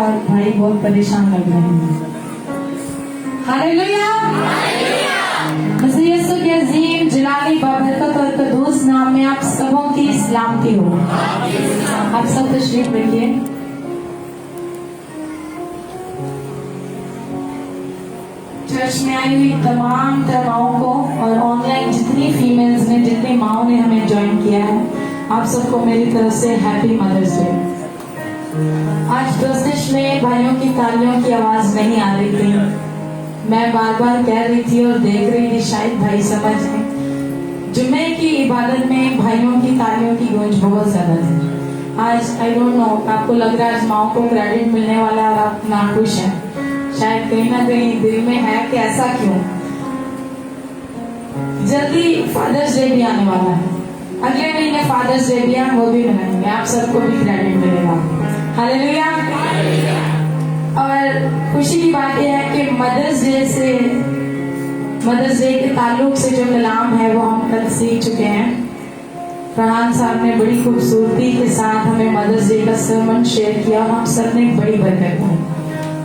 और भाई बहुत परेशान लग रहे हैं। हालेलुया। मसीह यीशु के अजीम जलाली बाबरकत और कदूस नाम में आप सबों की सलामती हो। आप सब तशरीफ रखिए। चर्च में आई हुई तमाम माओं को और ऑनलाइन जितनी फीमेल्स ने, जितनी माओं ने हमें ज्वाइन किया है, आप सबको मेरी तरफ से हैप्पी मदर्स डे। आज ब्रसनिश में भाइयों की तालियों की आवाज नहीं आ रही थी। मैं बार बार कह रही थी और देख रही थी, शायद भाई समझ गए। जुम्मे की इबादत में भाइयों की तालियों की गूंज बहुत ज्यादा थी। आज आई डोंट नो, आपको लग रहा है आज माओ को क्रेडिट मिलने वाला है और आप नाखुश हैं। शायद कहीं ना कहीं दिल में है कि ऐसा क्यों। जल्दी फादर्स डे भी आने वाला है। अगले महीने फादर्स डे भी है, वो भी मनाएंगे। आप सबको भी क्रेडिट मिलेगा। हालेलुया। और खुशी की बात यह है कि मदर्स डे के ताल्लुक से जो कलाम है वो हम कल सीख चुके हैं। फरहान साहब ने बड़ी खूबसूरती के साथ हमें मदर्स डे का सरमन शेयर किया और हम सब ने बड़ी बरकत पाई।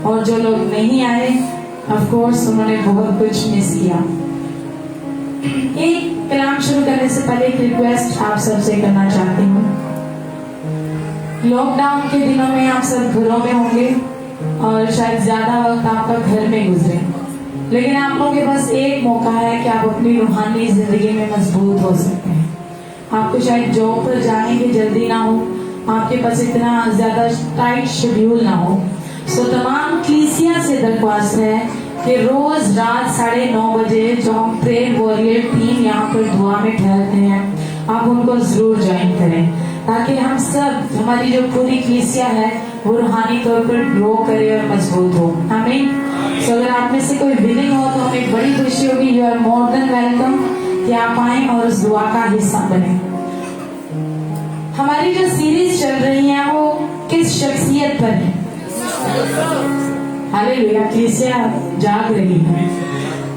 और जो लोग नहीं आए, ऑफ कोर्स उन्होंने बहुत कुछ मिस किया। एक कलाम शुरू करने से पहले एक रिक्वेस्ट आप सबसे करना चाहती हूँ। लॉकडाउन के दिनों में आप सब घरों में होंगे और शायद ज्यादा वक्त आपका घर में गुजरे, लेकिन आप लोगों के पास एक मौका है कि आप अपनी रूहानी जिंदगी में मजबूत हो सकते हैं। आपको शायद जॉब पर जाने की जल्दी ना हो, आपके पास इतना ज्यादा टाइट शेड्यूल ना हो। सो तमाम कलीसिया से दरख्वास्त है कि रोज रात 9:30 बजे जो हम प्रेयर वॉरियर टीम यहाँ पर दुआ में ठहरते हैं, आप उनको जरूर ज्वाइन करें, ताकि हम सब, हमारी जो पूरी कलीसिया है वो रूहानी तौर पर ग्रो करे और मजबूत हो। आमीन। सो अगर आप में से कोई विलिंग हो तो हमें बड़ी खुशी होगी। You are more than welcome कि आप आए और उस दुआ का हिस्सा बने। हमारी जो सीरीज चल रही है वो किस शख्सियत पर है? हालेलुया। कलीसिया जाग रही है।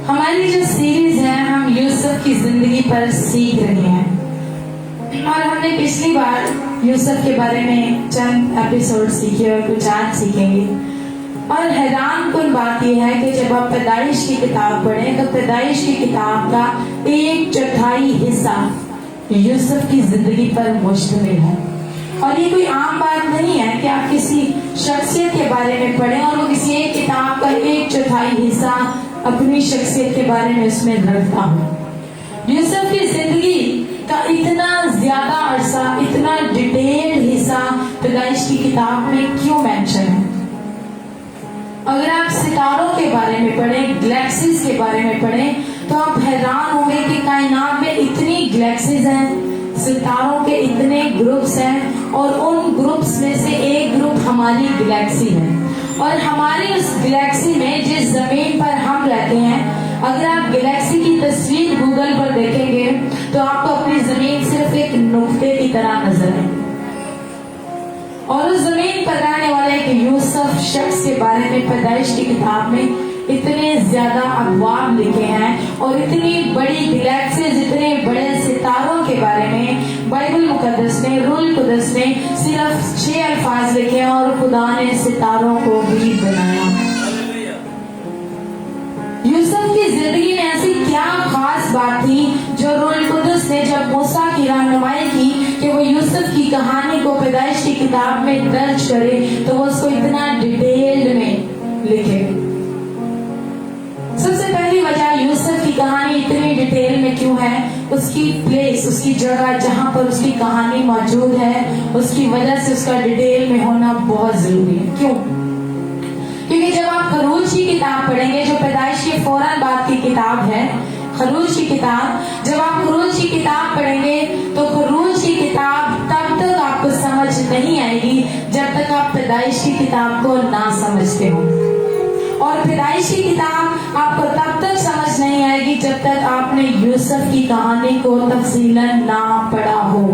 हमारी जो सीरीज है, हम यूसुफ की जिंदगी पर सीख रहे हैं और हमने पिछली बार यूसुफ के बारे में चंद एपिसोड सीखे और कुछ आज सीखेंगे। और हैरान कुन बात यह है कि जब आप पैदाइश की किताब पढ़ें तो पैदाइश की किताब का 1/4 हिस्सा यूसुफ की जिंदगी पर मुश्तमिल है। और ये कोई आम बात नहीं है कि आप किसी शख्सियत के बारे में पढ़ें और वो किसी एक किताब का 1/4 हिस्सा अपनी शख्सियत के बारे में उसमें रखता हो। यूसुफ की जिंदगी का इतना ज्यादा अरसा, इतना डिटेल्ड हिस्सा पैदाइश की किताब में क्यों मेंशन है? अगर आप सितारों के बारे में पढ़ें, गैलेक्सीज के बारे में पढ़ें, तो आप हैरान होंगे कि कायनात में इतनी गैलेक्सीज हैं, सितारों के इतने ग्रुप्स हैं और उन ग्रुप्स में से एक ग्रुप हमारी गैलेक्सी है। और हमारी उस गैलेक्सी में जिस जमीन पर हम रहते हैं, अगर आप गैलेक्सी की तस्वीर गूगल पर देखेंगे तो आपको अपनी जमीन सिर्फ एक नुक्ते की तरह नजर आएगी। और उस जमीन पर रहने वाले एक यूसुफ शख्स के बारे में पैदाइश की किताब में इतने ज्यादा अखबार लिखे हैं और इतनी बड़ी गैलेक्सीज, इतने बड़े सितारों के बारे में बाइबल मुकद्दस ने, रूल कुदस ने सिर्फ 6 अल्फाज लिखे हैं और खुदा ने सितारों को भी बनाया। यूसुफ की जिंदगी में ऐसी क्या खास बात थी जो रूल कुदस ने जब मूसा की रहनुमाई की कि वो यूसुफ की कहानी को पैदाइश की किताब में दर्ज करे, तो वो उसको इतना डिटेल्ड में लिखे। सबसे पहली वजह यूसुफ की कहानी इतनी डिटेल में क्यों है? उसकी प्लेस, उसकी जगह जहां पर उसकी कहानी मौजूद है, उसकी वजह से उसका डिटेल में होना बहुत जरूरी है। क्यों? क्योंकि जब आप खरूज की किताब पढ़ेंगे, जो पैदाइश के फौरन बाद की किताब है, खरूज की किताब, जब आप खरूज की किताब पढ़ेंगे तो खरूज की किताब तब तक आपको समझ नहीं आएगी जब तक आप पैदाइश की किताब को ना समझते हो। और पैदाइश की किताब आपको तब तक समझ नहीं आएगी जब तक आपने यूसुफ की कहानी को तफसीलन ना पढ़ा हो।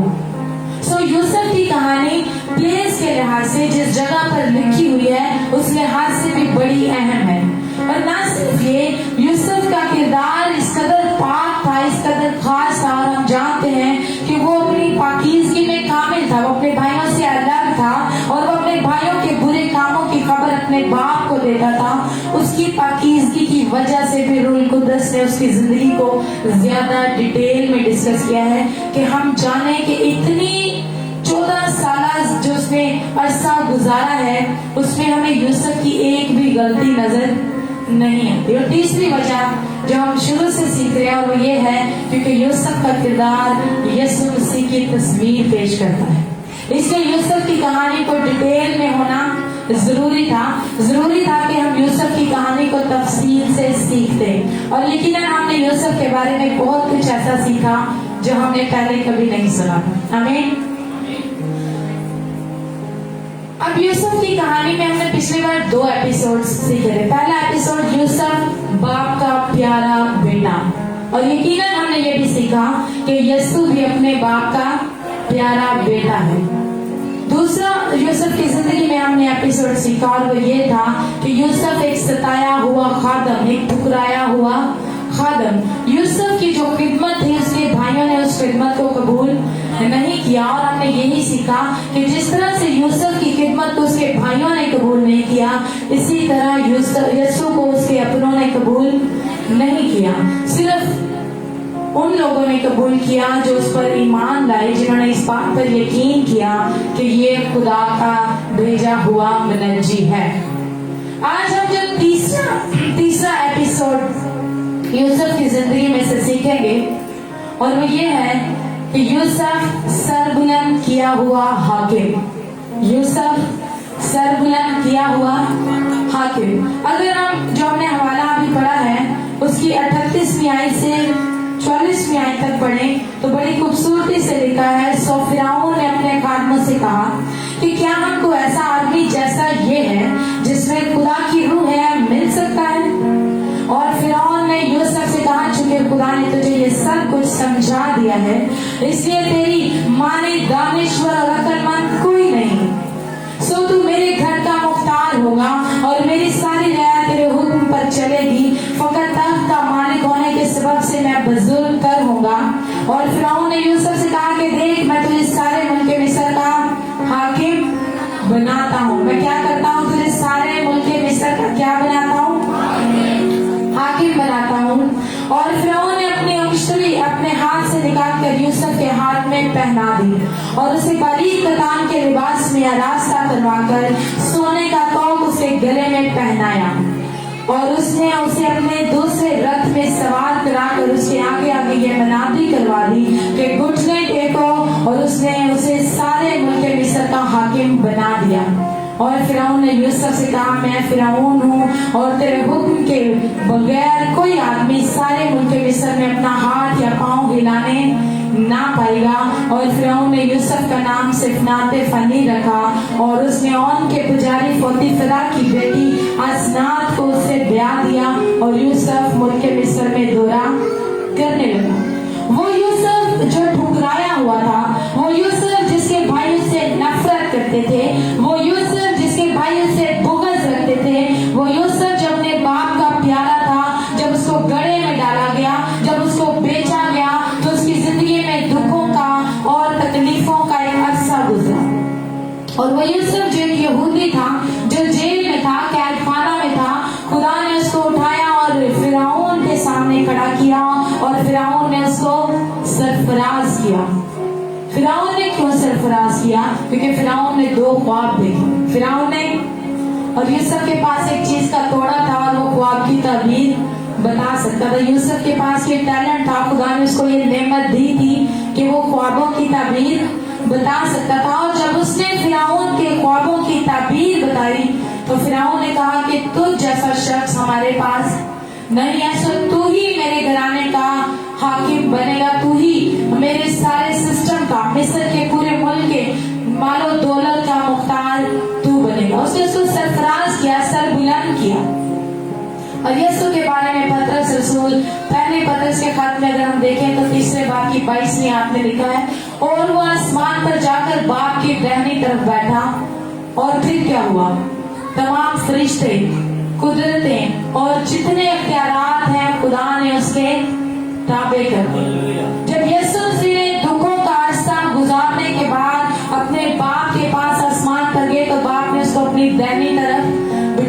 सो यूसुफ की कहानी प्लेस के लिहाज से, जिस जगह पर लिखी हुई है, उस लिहाज से भी बड़ी अहम है। और न सिर्फ ये, यूसुफ का किरदार इस कदर पाक था, इस कदर खास था, और हम जानते हैं कि वो अपनी पाकीज़गी में कामिल था, वो अपने भाइयों से अलग था और वो अपने भाइयों के बुरे कामों की खबर अपने बाप को देता था, उसकी पाकीज़गी की वजह से भी रूह कुद्दस ने उसकी जिंदगी को ज्यादा डिटेल में डिस्कस किया है कि हम जाने कि इतनी 14 साल जो उसने अरसा गुजारा है उसमें हमें यूसुफ की एक भी गलती नजर नहीं आती। और तीसरी वजह जो हम शुरू से सीख रहे हैं और वो ये है क्योंकि यूसुफ का किरदार यीशु मसीह की तस्वीर पेश करता है, इसलिए यूसुफ की कहानी को डिटेल में होना जरूरी था कि हम यूसुफ की कहानी को तफसील से सीखते। और यकीनन हमने यूसुफ के बारे में बहुत कुछ ऐसा सीखा जो हमने पहले कभी नहीं सुना था। आमीन। अब यूसुफ की कहानी में हमने पिछली बार 2 एपिसोड सीखे थे। पहला एपिसोड यूसुफ बाप का प्यारा बेटा, और यकीनन हमने ये भी सीखा कि यीशु भी अपने बाप का प्यारा बेटा है। दूसरा यूसुफ की जिंदगी में हमने एपिसोड सीखा और वो ये था कि यूसुफ एक सताया हुआ खादम, एक ठुकराया हुआ खादम। यूसुफ की जो खिदमत थी उसके भाइयों ने उस खिदमत को कबूल नहीं किया, और हमने यही सीखा कि जिस तरह से यूसुफ की खिदमत को उसके भाइयों ने कबूल नहीं किया, इसी तरह यीशु को उसके अपनों ने कबूल नहीं किया। सिर्फ उन लोगों ने कबूल किया जो उस पर ईमान लाए, जिन्होंने इस बात पर यकीन किया कि ये खुदा का भेजा हुआ मुनज्जी है। आज हम जो तीसरा एपिसोड यूसुफ की जिंदगी में से सीखेंगे और वो ये है कि यूसुफ सरबुलंद किया हुआ हाकिम। यूसुफ सरबुलंद किया हुआ हाकिम। अगर हम जो हमने हवाला अभी पढ़ा है उसकी 38वीं आयत से 44वीं आयत तक पढ़े तो बड़ी खूबसूरती से लिखा है, सो फिरौन ने अपने खादमों से कहा कि क्या हमको ऐसा आदमी जैसा ये है जिसमें खुदा की रूह है मिल सकता है? और फिरौन ने यूसुफ से कहा, चूंकि खुदा ने तुझे ये सब कुछ समझा दिया है इसलिए तेरी माने दानिश्वर और अक्लमंद कोई नहीं, सो तू मेरे घर का मुख्तार होगा और मेरी सारी रया तेरे हुक्म पर चलेगी, फकत तख्त का मालिक होने के सबब से मैं बुजुर्ग कर होगा। और फिरौन ने यूसुफ से कहा कि देख, मैं तुझे सारे मुल्क मिस्र का हाकिम बनाता हूँ। मैं क्या करता हूँ? तुझे सारे मुल्क मिस्र का क्या बनाता हूँ? हाकिम बनाता हूँ। और फिरौन ने अपनी अंगुष्ठी अपने हाथ से निकाल कर यूसुफ के हाथ में पहना दी और उसे बारीक कतान के लिबास में आरास्ता करवाकर सोने का तोग उसके गले में पहनाया, और उसने उसे अपने दूसरे रथ में सवार कराकर उसके आगे आगे ये मनादी करवा दी कि घुटने टेको, और उसने उसे सारे मुल्क मिस्र का हाकिम बना दिया। और फिरौन ने यूसुफ से कहा, मैं फिरौन हूँ और तेरे हुक्म के बगैर कोई आदमी सारे मुल्क मिस्र में अपना हाथ या पांव हिलाने ना पाएगा। और फिरौन ने यूसुफ का नाम सिफनाते फनी रखा, और उसने ओन के पुजारी पोतीफरा की बेटी असनात को उससे ब्याह दिया, और यूसुफ मुल्क मिस्र में दौरा करने लगा। वो यूसुफ जो ठुकराया हुआ था, वो यूसुफ जिसके भाई उससे नफरत करते थे, वो यूसुफ जिसके भाई उससे बुग़्ज़ रखते थे, वो यूसुफ जो अपने बाप का प्यारा था, जब उसको गड़े में डाला गया, जब उसको बेचा गया तो उसकी जिंदगी में दुखों का और तकलीफों का एक अरसा गुजरा। और वो यूसुफ जो एक यहूदी था, जो जेल में था, कैदखाना में था, खुदा ने उसको उठाया और फिरौन के सामने खड़ा किया, और फिरौन ने उसको सरफराज किया। फिरौन ने क्यों सरफराज किया? क्योंकि फिरौन ने 2 ख्वाब देखे। फिरौन ने और यूसुफ के पास एक चीज का तोड़ा था और वो ख्वाब की ताबीर बता सकता था। यूसुफ के पास ये टैलेंट था, खुदा ने उसको ये नेमत दी थी कि वो ख्वाबों की ताबीर बता सकता था। और जब उसने फिरौन के ख्वाबों की ताबीर बताई तो फिरौन ने कहा कि तुझ जैसा शख्स हमारे पास नहीं है, सो तू ही मेरे घराने का हाकिम बनेगा, तू ही मेरे सारे सिस्टम का, मिस्र के पूरे मुल्क के मालो दौलत का मुख्तार तू बनेगा। उसने उसको सरफराज किया, सर बुलंद किया। और यीशु के बारे में पतरस रसूल पहले पतरस के खत में अगर हम देखें तो 3 बाब की 22वीं आयत में लिखा है, और वो आसमान पर जाकर बाप की दाहिनी तरफ बैठा। और फिर क्या हुआ? तमाम फरिश्ते, कुदरतें और जितने अख्तियारात हैं खुदा ने उसके ताबे कर दिए। जब यीशु मसीह दुखों का अरसा गुजारने के बाद अपने बाप के पास आसमान पर गए तो बाप ने उसको अपनी दाहिनी तरफ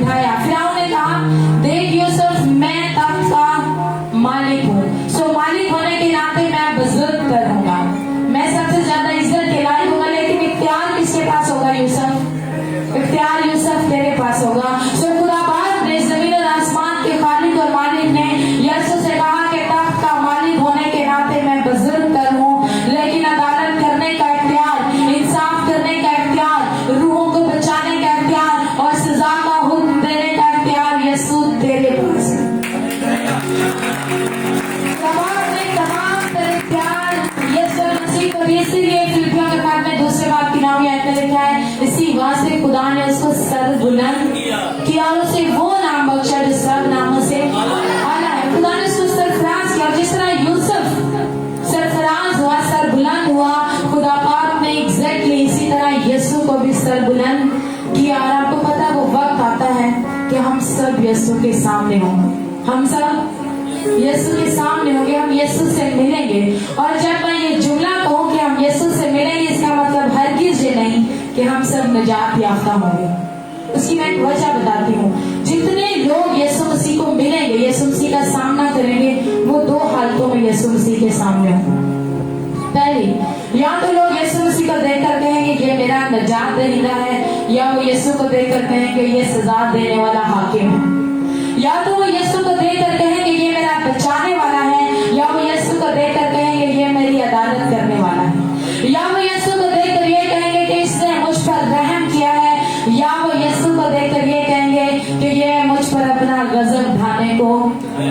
किया और उसे वो नाम बख्शा जो सब नामों से आला है। खुदा ने उसको सरफराज किया। जिस तरह यूसुफ सरफराज हुआ, सर बुलंद हुआ, खुदा पाक ने एग्जैक्टली इसी तरह यीशु को भी सर बुलंद किया। और आपको पता वो वक्त आता है कि हम सब यीशु के सामने होंगे, हम सब यीशु के सामने होंगे, हम यीशु से मिलेंगे। और जब मैं ये जुमला कहूँ कि हम यीशु से मिलेंगे, इसका मतलब हरगिज़ ये नहीं कि हम सब निजात याफ्ता होंगे। उसकी मैं एक वजह बताती हूँ। जितने लोग यीशु मसीह को मिलेंगे, यीशु मसीह का सामना करेंगे, वो दो हालतों में यीशु मसीह के सामने होंगे। पहली, या तो लोग यीशु मसीह को देखकर कहेंगे ये मेरा निजात दहिंदा है, या वो यीशु को देखकर कहेंगे ये सजा देने वाला हाकिम है। या तो वो यीशु को देखकर कहेंगे ये मेरा बचाने वाला है, या वो यीशु को देखकर कहेंगे ये मेरी अदालत करने वाला है। या वो यीशु को देखकर ये कहेंगे कि इसने मुझ पर रहम किया है, या वो यीशु को देखकर ये कहेंगे कि ये मुझ पर अपना गजब ढाने को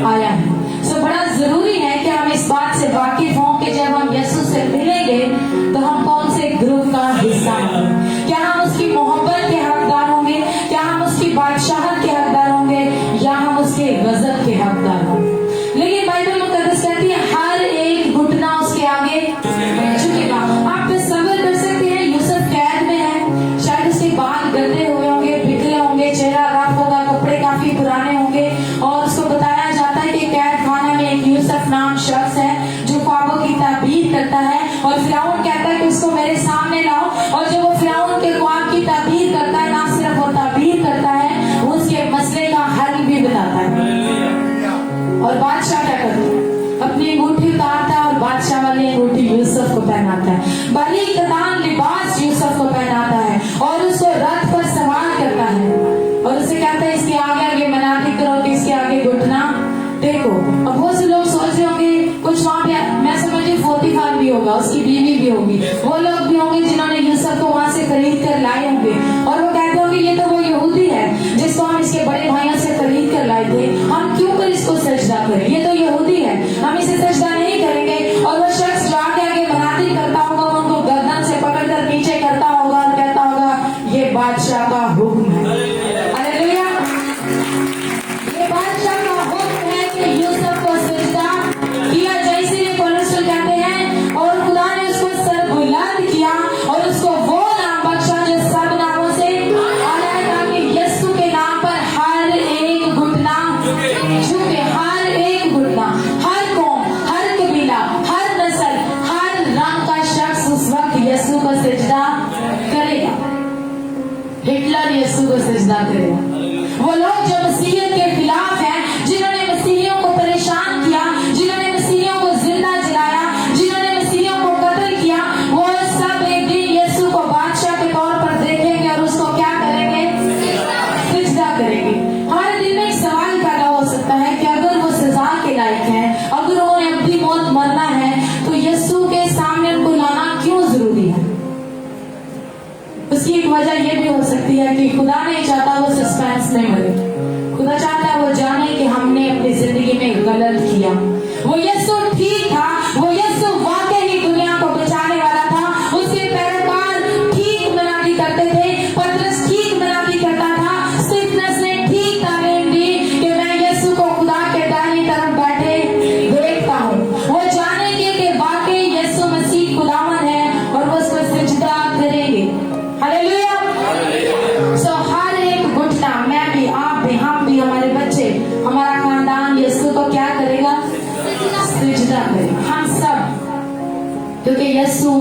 आया है। सो बड़ा जरूरी है कि हम इस बात से वाकिफ हों कि जब हम यीशु से मिलेंगे तो हम कौन से ग्रुप का हिस्सा होंगे। क्या हम उसकी मोहब्बत के हकदार होंगे, क्या हम उसकी बादशाहत के हकदार होंगे, या हम उसके गजब के हकदार होंगे। लेकिन बाइबल मुकद्दस कहती है हर एक घुटना उसके आगे झुकेगा। आप सब्र कर सकते हैं। यूसुफ कैद में है, शायद उसके बाल गंदे हुए होंगे, बिखरे होंगे, चेहरा रफ होगा, कपड़े काफी पुराने होंगे, और उसको बताया जाता है कि कैद खाना में एक यूसुफ नाम शख्स है जो ख्वाबों की ताबीर करता है। और फिरौन कहता है कि उसको मेरे सामने लाओ, और जब वो फिरौन के ख्वाब की ताबीर करता है, ना सिर्फ वो ताबीर करता है, वो उसके मसले का हल भी बताता है। और बादशाह क्या करता है, अपनी अंगूठी उतारता है और बादशाह वाली अंगूठी यूसुफ को पहनाता है, बड़ी कतान लिबास यूसुफ को पहनाता है, और उसको रथ पर सवार करता है, और उसे कहता है इसके आगे आगे मनाती करो कि इसके आगे घुटना टेको। अब बहुत से लोग सोच रहे होंगे, कुछ वहां पे मैं समझी पोतीफर भी होगा, उसकी बीवी भी होगी, वो लोग भी होंगे जिन्होंने यूसुफ को वहां से खरीद कर लाए होंगे, और वो कहते होंगे ये तो वो यहूदी है जिसको हम इसके बड़े भाइयों से खरीद कर लाए थे, हम क्यों कर इसको सजदा करें, ये तो यहूदी है, हम इसे सजदा नहीं करेंगे। और वो शख्स जो आगे आगे मनाती करता होगा, उनको गर्दन से पकड़कर नीचे करता होगा और कहता होगा ये बादशाह का हुक्म है। हालेलुया। ये बादशाह का हुक्म है कि यूसुफ को सजदा किया जाए। इसीलिए पौलुस कहते हैं और खुदा ने उसको सर बुलंद किया और उसको वो नाम बख्शा जो सब नामों से आला है, ताकि यीशु के नाम पर हर एक घुटना झुके, हर एक घुटना, हर कौम, हर कबीला, हर नस्ल, हर रंग का शख्स उस वक्त यीशु को सजदा करेगा। हिटलर यीशु को सजदा करेगा। वो लोग जो मसीहियत के खिलाफ हैं, जिन्होंने मसीहियों को परेशान किया, जिन्होंने मसीहियों को जिंदा जलाया, जिन्होंने मसीहियों को कत्ल किया, वो सब एक दिन यीशु को बादशाह के तौर पर देखेंगे और उसको क्या करेंगे, सजदा करेंगे। हमारे दिल में एक सवाल पैदा हो सकता है कि अगर वो सजा के लायक हैं, अगर उन्हें अपनी मौत मरना है, तो यीशु के सामने उनको लाना क्यों जरूरी है। उसकी एक वजह यह भी हो सकती है कि खुदा नहीं चाहता वो सस्पेंस में मरे, खुदा चाहता है वो जाने कि हमने अपनी जिंदगी में गलत किया। वो यीशु ठीक था, वो यीशु वाकई ही दुनिया को बचाने वाला था, उसके पैरोकार ठीक मनाती करते थे, पतरस ठीक मनाती करता था, स्तिफनस ने ठीक तालीम दी कि मैं यीशु को खुदा के दाहिनी तरफ बैठे देखता हूँ। वो जानेंगे कि वाकई यीशु मसीह खुदावन है और वो उसको सजदा करेंगे। हालेलुया। सो हर एक घुटना, मैं भी, आप भी, हम भी, हमारे बच्चे, हमारा खानदान यीशु को क्या करेगा, सजदा करेगा, हम सब, क्योंकि यीशु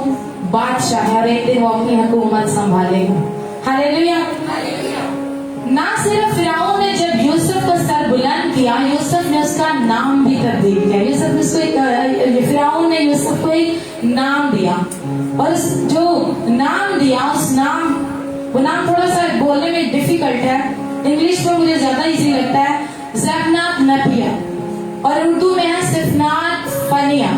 बादशाह है और एक दिन वो अपनी हुकूमत संभालेगा। हालेलुया। ना सिर्फ फिरौन ने जब यूसुफ को सर बुलंद किया, यूसुफ ने उसका नाम भी तब्दील किया। यूसुफ ने उसको फिरौन ने यूसुफ को एक नाम दिया, और उस जो नाम दिया, उस नाम, वो नाम थोड़ा सा बोलने में डिफिकल्ट है, इंग्लिश में मुझे ज्यादा इजी लगता है, ज़ेफनात नपिया, और उर्दू में है सिफनात फनिया।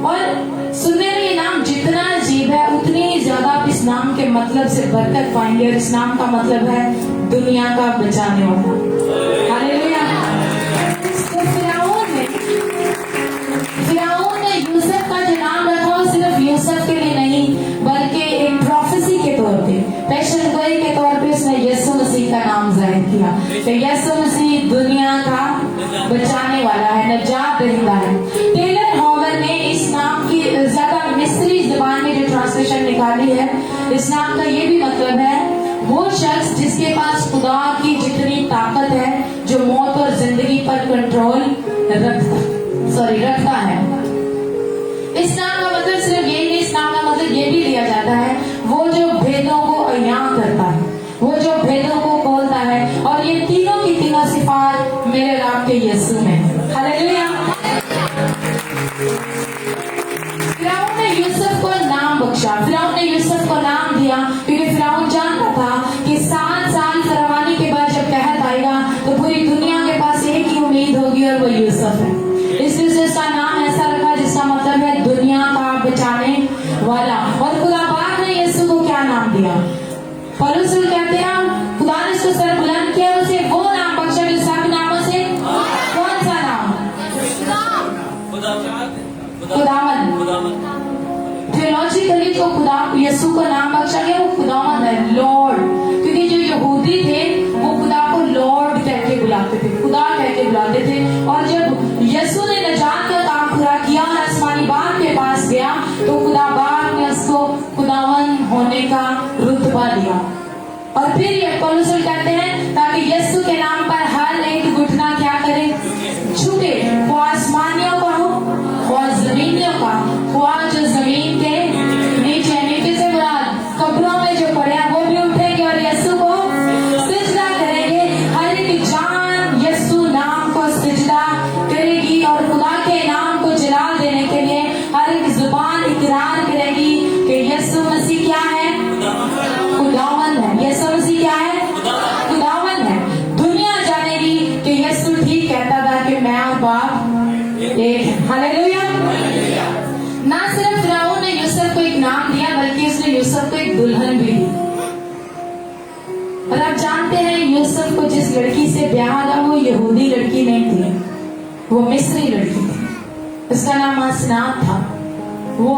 और सुनने में ये नाम जितना अजीब है, उतनी ज्यादा आप इस नाम के मतलब से बरकत पाएंगे, और इस नाम का मतलब है दुनिया का बचाने वाला। हालेलुया। तो फिरौन ने यूसुफ का जो नाम रखा, वो सिर्फ यूसुफ के लिए नहीं, बल्कि एक प्रोफेसी के तौर पे, पेशन गोई के तौर पे उसने यीशु मसीह का नाम जाहिर जाहिर किया कि यीशु मसीह दुनिया का बचाने वाला है, नजात देता है। टेलर हॉवर ने इस नाम की ज्यादा मिस्री जुबान में जो ट्रांसलेशन निकाली है, इस नाम का ये भी मतलब है वो शख्स जिसके पास खुदा की जितनी ताकत है, जो मौत और जिंदगी पर कंट्रोल रखता है। इस नाम का मतलब सिर्फ ये नहीं, इस नाम का मतलब ये भी लिया जाता है वो जो भेदों को अयां करता है, वो जो भेदों को खोलता है। और ये तीनों की तीनों सिफात मेरे रब के यीशु में है। हालेलुया। फिरौन ने यूसुफ को नाम बख्शा, फिरौन ने यूसुफ को नाम दिया क्योंकि फिरौन जानता था कि 7 साल फरमानी के बाद जब कहत आएगा तो पूरी दुनिया के पास एक ही उम्मीद होगी और वो यूसुफ है। इसलिए उसका नाम ऐसा रखा जिसका मतलब है दुनिया का बचाने वाला। और खुदा पाक ने यीशु को क्या नाम दिया? पौलुस कहते हैं खुदा ने उसको सर बुलंद किया, उसे वो नाम बख्शा जो सब नामों से कौन सा नाम? खुदावन। थियोलॉजिकली जो खुदा यीशु को नाम बख्शा गया वो खुदावन है, लॉर्ड। क्योंकि जो यहूदी थे वो खुदा को लॉर्ड कह के बुलाते थे, खुदा कह के बुलाते थे। और जब यीशु ने नजात का काम पूरा किया और आसमानी बाप के पास गया तो खुदा बाप ने उसको खुदावन होने का रुतबा दिया। और फिर ये पौलुस कहते हैं ताकि यीशु के नाम पर हर एक घुटना क्या करे? झुके, वो आसमानियों का हो, वो जमीनियों का, वो जो जमीन के नीचे, नीचे से मुराद कब्रों में जो पड़े हैं वो भी उठेंगे और यीशु को सिजदा करेंगे। हर एक जान यीशु नाम को सिजदा करेगी और खुदा के नाम को जलाल देने के लिए हर एक जुबान इकरार करेगी कि यीशु मसीह क्या है? खुदावन है। यीशु मसीह क्या है? खुदावन है। दुनिया जानेगी कि यीशु ठीक कहता था कि मैं और बाप एक है। हालेलुया। ना सिर्फ फिरौन ने यूसुफ को एक नाम दिया बल्कि उसने यूसुफ को एक दुल्हन भी दी। और आप जानते हैं यूसुफ को जिस लड़की से ब्याह था वो यहूदी लड़की नहीं थी, वो मिस्री लड़की थी। उसका नाम असनात था। वो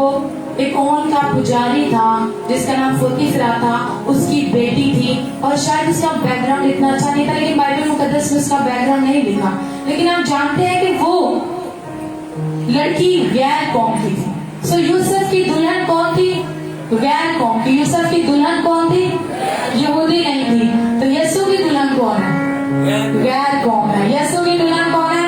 एक ओन का पुजारी था जिसका नाम फुतीफरा था, उसकी बेटी थी। और शायद उसका बैकग्राउंड इतना अच्छा नहीं था, लेकिन बाइबल मुकद्दस में उसका बैकग्राउंड नहीं लिखा। लेकिन आप जानते हैं कि वो लड़की गैर कौम की थी। सो यूसुफ की दुल्हन कौन थी? गैर कौम की। यूसुफ की दुल्हन कौन थी? यहूदी नहीं थी। तो यीशु की दुल्हन कौन है? गैर कौम है। यीशु की दुल्हन कौन है?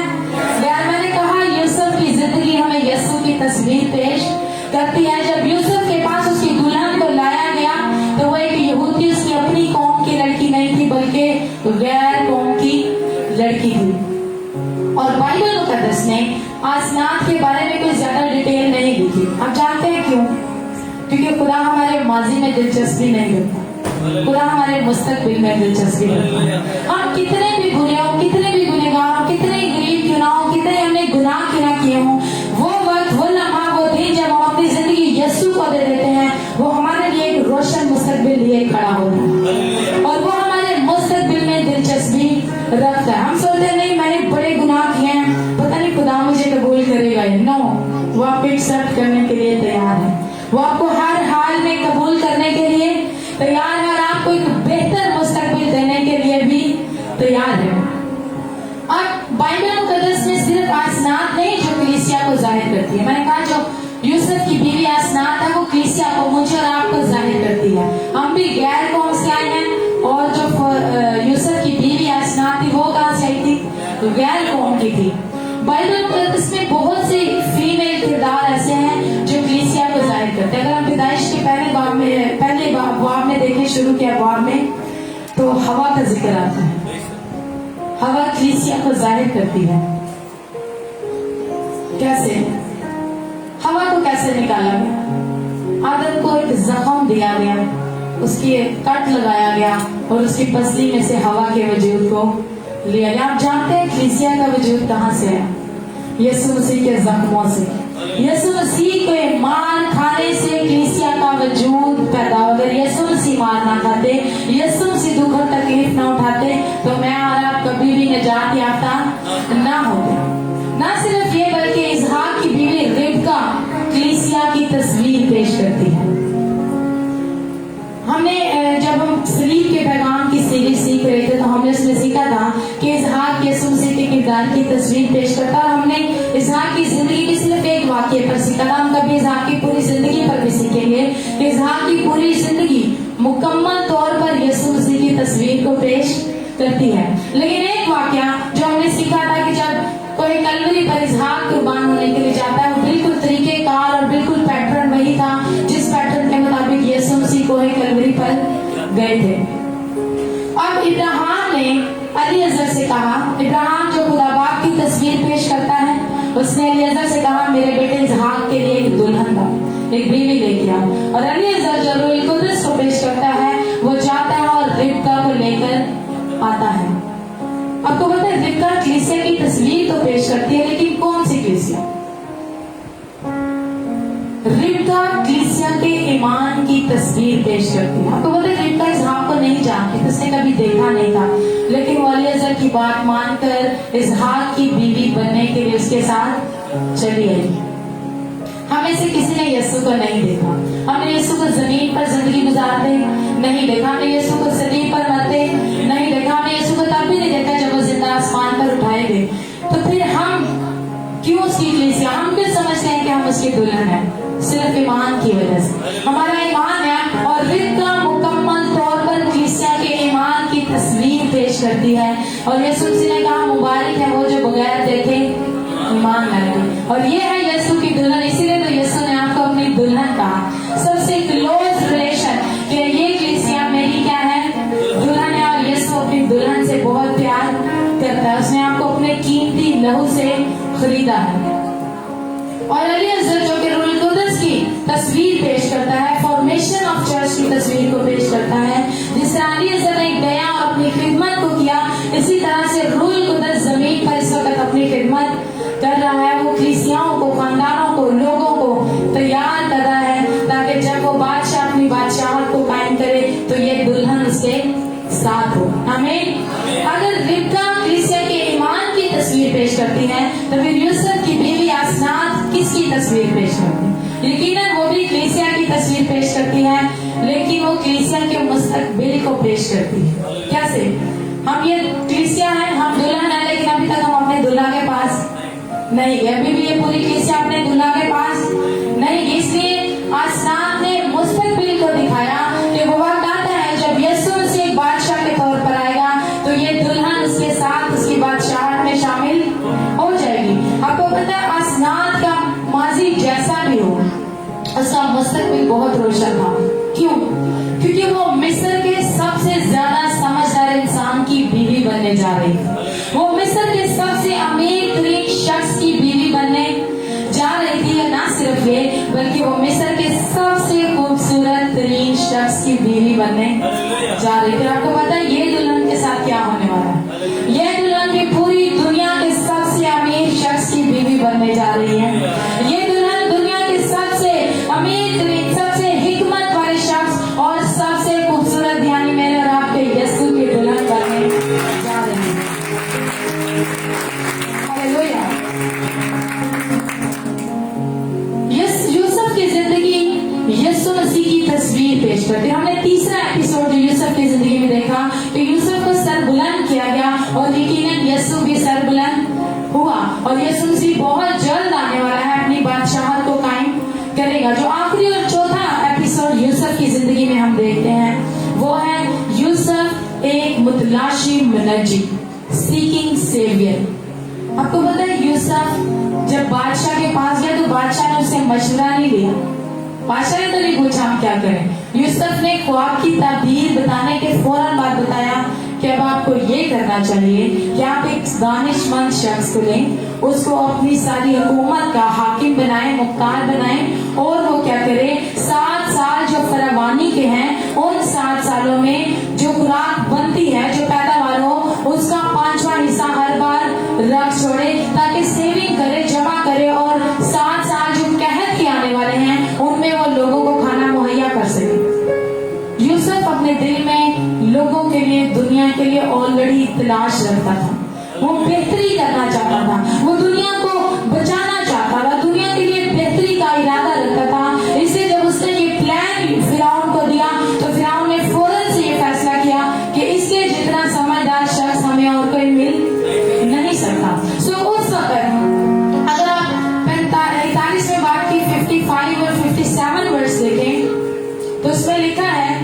गैर। मैंने कहा यूसुफ की जिंदगी हमें यीशु की तस्वीर पेश करती है। जब यूसुफ के पास उसकी दुल्हन को लाया गया तो वो एक यहूदी, उसकी अपनी कौम की लड़की नहीं थी बल्कि गैर कौम की लड़की थी। और बाइबल मुकद्दस ने आसनात के बारे में कोई ज्यादा डिटेल नहीं लिखी। आप जानते हैं क्यों? क्योंकि खुदा हमारे माजी में दिलचस्पी नहीं रखता, खुदा हमारे मुस्तकबिल में दिलचस्पी रखता है। हम कितने भी बुरे हो, कितने भी गुनहगार हो, कितने गरीब क्यों ना हो, कितने हमने गुनाह क्यों ना किए हों, वो वक्त, वो लम्हा, वो दिन जब हम अपनी जिंदगी यीशु को दे देते हैं वो हमारे लिए एक रोशन मुस्तकबिल लिए खड़ा होता है और वो हमारे मुस्तकबिल में दिलचस्पी रखता है। हम सोचते नहीं मैंने बड़े गुनाह किए हैं, पता नहीं खुदा मुझे कबूल करेगा। नो, वो आपको एक्सेप्ट करने के लिए तैयार है, वो आपको हर हाल में कबूल करने के लिए तैयार है और आपको एक बेहतर मुस्तकबिल देने के लिए भी तैयार है। और बाइबल मुकद्दस में सिर्फ आसनात नहीं जो कलीसिया को जाहिर करती है। मैंने कहा जो यूसुफ की बीवी आसनात है वो कलीसिया को, मुझे और आपको जाहिर करती है। हम भी गैर कौम से आए हैं और जो यूसुफ की बीवी आसनात थी वो कहाँ से आई थी? तो गैर कौम की थी। बाइबल मुकद्दस में बहुत से फीमेल किरदार ऐसे हैं जो कलीसिया को जाहिर करते हैं। अगर हम पैदाइश के पहले बाब में देखें, शुरू के बाब में, तो हवा का जिक्र आता है। हवा कलीसिया को जाहिर करती है। कैसे? हवा को कैसे निकाला गया? आदम को एक जख्म दिया गया, उसकी कट लगाया गया और उसकी पसली में से हवा के वजूद को लिया गया। आप जानते हैं कलीसिया का वजूद कहाँ से है? यीशु मसीह के जख्मों से। यीशु मसीह के मार खाने से कलीसिया का वजूद पैदा हो। अगर यीशु मसीह मार ना खाते, यीशु मसीह दुख और तकलीफ ना उठाते तो मैं और आप कभी भी निजात याफ्ता ना होते। ना सिर्फ ये बल्कि इसहाक की बीवी रिबका कलीसिया की तस्वीर पेश करती है। हमने जब हम सलीब के पैगाम की सीरीज सीख रहे थे तो हमने उसमें हमने सीखा था कि इसहाक यीशु मसीह के किरदार की तस्वीर पेश करता है। हमने इसहाक की जिंदगी की सिर्फ एक वाक्य पर सीखा था। हम कभी इसहाक की पूरी जिंदगी पर भी सीखेंगे कि इसहाक की पूरी जिंदगी मुकम्मल तौर पर यीशु मसीह की तस्वीर को पेश करती है। लेकिन एक वाक्य जो हमने सीखा था कि जब कोई कलवरी पर इसहाक कुर्बान होने के लिए जाता है, वो बिल्कुल तरीकेकार और बिल्कुल पैटर्न वही था जिस पैटर्न के मुताबिक यीशु मसीह को कलवरी पर गए थे। अब इब्राहिम ने अलीअज़र से कहा, इब्राहिम जो खुदा बाप की तस्वीर पेश करता है, उसने अलीअज़र से कहा मेरे बेटे इसहाक के लिए एक दुल्हन का एक बीवी लेके आओ। और अलीअज़र जो रूह कुद्दुस को पेश करता है, वो जाता है और रिबका को लेकर आता है। आपको पता है रिबका कलीसिया की तस्वीर तो पेश करती है, लेकिन कौन सी कलीसिया? रिबका कलीसिया के ईमान की तस्वीर पेश करती है। आपको पता है रिबका इसहाक को नहीं जानती, उसने कभी देखा नहीं था, लेकिन वो अलीअज़र की बात मानकर इसहाक की बीवी बनने के लिए उसके साथ चली आई। हमें से किसी ने यीशु को नहीं देखा, हमने यीशु को जमीन पर जिंदगी गुजारते नहीं देखा, हमने यीशु को सलीब पर मरते नहीं देखा, हमने यीशु को तब भी नहीं देखा जब वो जिंदा आसमान पर उठाए गए। तो फिर हम क्यों उसकी कलीसिया, हम क्यों समझते हैं कि हम उसकी दुल्हन है? सिर्फ ईमान की वजह से। हमारा ईमान है और रिबका मुकम्मल तौर पर कलीसिया के ईमान की तस्वीर पेश करती है। और यीशु ने कहा मुबारक है वो जो बगैर देखे ईमान लाए, और ये है यीशु की दुल्हन। इसीलिए तो यीशु ने आपको अपनी दुल्हन कहा। सबसे क्लोज रिलेशन कि ये कलीसिया मेरी क्या है? दुल्हन है। और यीशु अपनी दुल्हन से बहुत प्यार करता है, उसने आपको अपने कीमती लहू से खरीदा है। और अलीअज़र जो कि रूह कुद्दुस की तस्वीर पेश करता है, फॉर्मेशन ऑफ चर्च की तस्वीर को पेश करता है। जिस तरह अलीअज़र ने गया और अपनी खिदमत को किया, इसी तरह से रूह कुद्दुस जमीन पर इस वक्त अपनी खिदमत कर रहा है। वो कलीसियाओं को, खानदानों को, लोगों को तैयार कर रहा है ताकि जब वो बादशाह अपनी बादशाहत को कायम करे तो ये दुल्हन उसके साथ हो। आमीन। अगर रिबका कलीसिया के ईमान की तस्वीर पेश करती है, तो फिर यूसुफ की बीवी आसनात किसकी तस्वीर पेश करती है? यकीनन वो भी कलीसिया की तस्वीर पेश करती है, लेकिन वो कलीसिया के मुस्तकबिल को पेश करती है। कैसे? हम ये कलीसिया है, हम दुल्हन है, लेकिन अभी तक हम अपने दुल्हा के पास नहीं गए। अभी भी ये पूरी कलीसिया अपने दुल्हा के पास नहीं गई। इसलिए आसनात ने मुस्तकबिल को दिखाया कि वो वक्त आता है जब यीशु मसीह एक बादशाह के तौर पर आएगा, तो ये दुल्हन उसके साथ उसकी बादशाहत में शामिल हो जाएगी। आपको पता है आसनात का माजी जैसा भी हो, उसका मुस्तकबिल बहुत रोशन था। क्यों? क्योंकि वो मिस्र के सबसे ज्यादा समझदार इंसान की बीवी बनने जा रही थी। वो मिस्र के सबसे अमीर तरीन शख्स की बीवी बनने जा रही थी। ना सिर्फ ये, बल्कि वो मिस्र के सबसे खूबसूरत तरीन शख्स की बीवी बनने जा रही थी। आपको पता है ये दुल्हन के साथ क्या होने वाला है? ये दुल्हन की पूरी दुनिया के सबसे अमीर शख्स की बीवी बनने जा रही है। ये दुल्हन दुनिया के सबसे अमीर तरीन, सबसे हिकमत वाले शख्स और सबसे खूबसूरत, यानी मेरे और आपके यीशु की दुल्हन बनने जा रही है। हालेलुया। यूसुफ की जिंदगी यीशु मसीह की तस्वीर पेश करती है। हमने तीसरा एपिसोड जो यूसुफ की जिंदगी में देखा कि यूसुफ को सरबुलंद किया गया, और यकीनन यीशु भी सरबुलंद हुआ, और यीशु मसीह बहुत जल्द आने वाला है, अपनी बादशाहत को कायम करेगा। जो आखिरी और चौथा एपिसोड यूसुफ की जिंदगी में हम देखते हैं, वो है यूसुफ एक मुतलाशी मुनज्जी, सीकिंग सेवियर। आपको पता है यूसुफ जब बादशाह के पास गया तो बादशाह ने उससे मशवरा नहीं लिया। बादशाह ने तो नहीं पूछा हम क्या करें। यूसुफ ने ख्वाब की ताबीर बताने के फौरन बाद बताया कि अब आपको ये करना चाहिए कि आप एक दानिशमंद शख्स को लें, उसको अपनी सारी हुकूमत का हाकिम बनाए, मुख्तार बनाए, और वो क्या करे, 7 साल जो फरावानी के हैं, उन 7 सालों में जो खुराक बनती है, जो पैदावार हो, उसका 5वां हिस्सा हर बार रख छोड़े, ताकि सेविंग करे, जमा करे, और 7 साल जो कहत के आने वाले हैं उनमें वो लोगों को खाना मुहैया कर सके। यूसुफ अपने दिल में लोगों के लिए, दुनिया के लिए ऑलरेडी तलाश रखता था। वो बेहतरी करना चाहता था, वो दुनिया को बचाना चाहता था, दुनिया के लिए बेहतरी का इरादा रखता था। इसलिए जब उसने ये प्लान फिरौन को दिया तो फिरौन ने फौरन से ये फैसला किया कि इसके जितना समझदार शख्स हमें और कोई मिल नहीं सकता। सो उस वक्त अगर आप 41वें बात की 55 और 57 वर्ष देखें तो उसमें लिखा है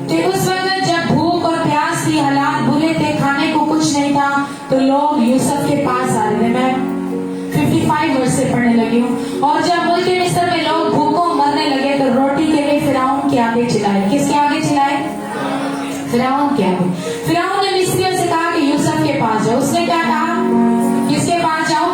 कि उस वक्त जब भूख और प्यास की हालात बुरे थे, खाने को कुछ नहीं था, तो लोग यूसुफ के पास आ रहे थे। मैं 55 वर्ष से पढ़ने लगी हूँ। और जब मुल्क मिस्र में लोग भूखों मरने लगे तो रोटी के लिए फिरौन के आगे चिल्लाए। किसके आगे चिल्लाए? फिरौन के आगे। फिरौन ने मिस्रियों से कहा कि यूसुफ के पास जाओ। उसने क्या कहा? किसके पास जाओ?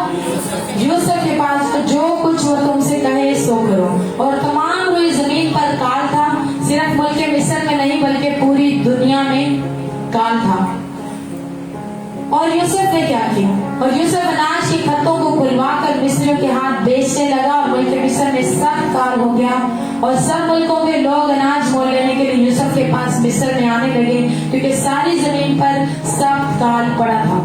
यूसुफ के पास। जो कुछ वो तुमसे कहे सो करो। और तमाम हुई जमीन पर काल था, सिर्फ मुल्क मिस्र में नहीं बल्कि पूरी दुनिया में काल था। और यूसुफ ने क्या किया? और यूसुफ अनाज के खत्तों को खुलवा कर मिस्रियों के हाथ बेचने लगा और मुल्क मिस्र में सख्त काल हो गया। और सब मुल्कों के लोग अनाज मोल लेने के लिए यूसुफ के पास मिस्र में आने लगे, क्योंकि सारी जमीन पर सख्त काल पड़ा था।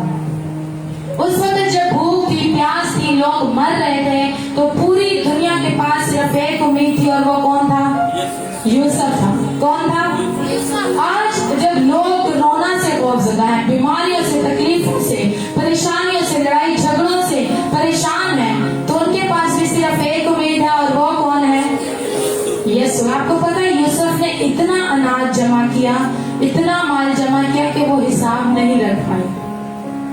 उस वक्त जब भूख थी, प्यास थी, लोग मर रहे थे, तो पूरी दुनिया के पास सिर्फ एक उम्मीद थी, और वो कौन था? यूसुफ था। कौन था? आज जब लोग रोना से खौफजदा है, बीमारियों से, तकलीफों से, परेशानियों से, लड़ाई झगड़ों से परेशान है, तो उनके पास भी सिर्फ एक उम्मीद है, और वो कौन है? यीशु। आपको पता है यूसुफ ने इतना अनाज जमा किया, इतना माल जमा किया कि वो हिसाब नहीं रख पाए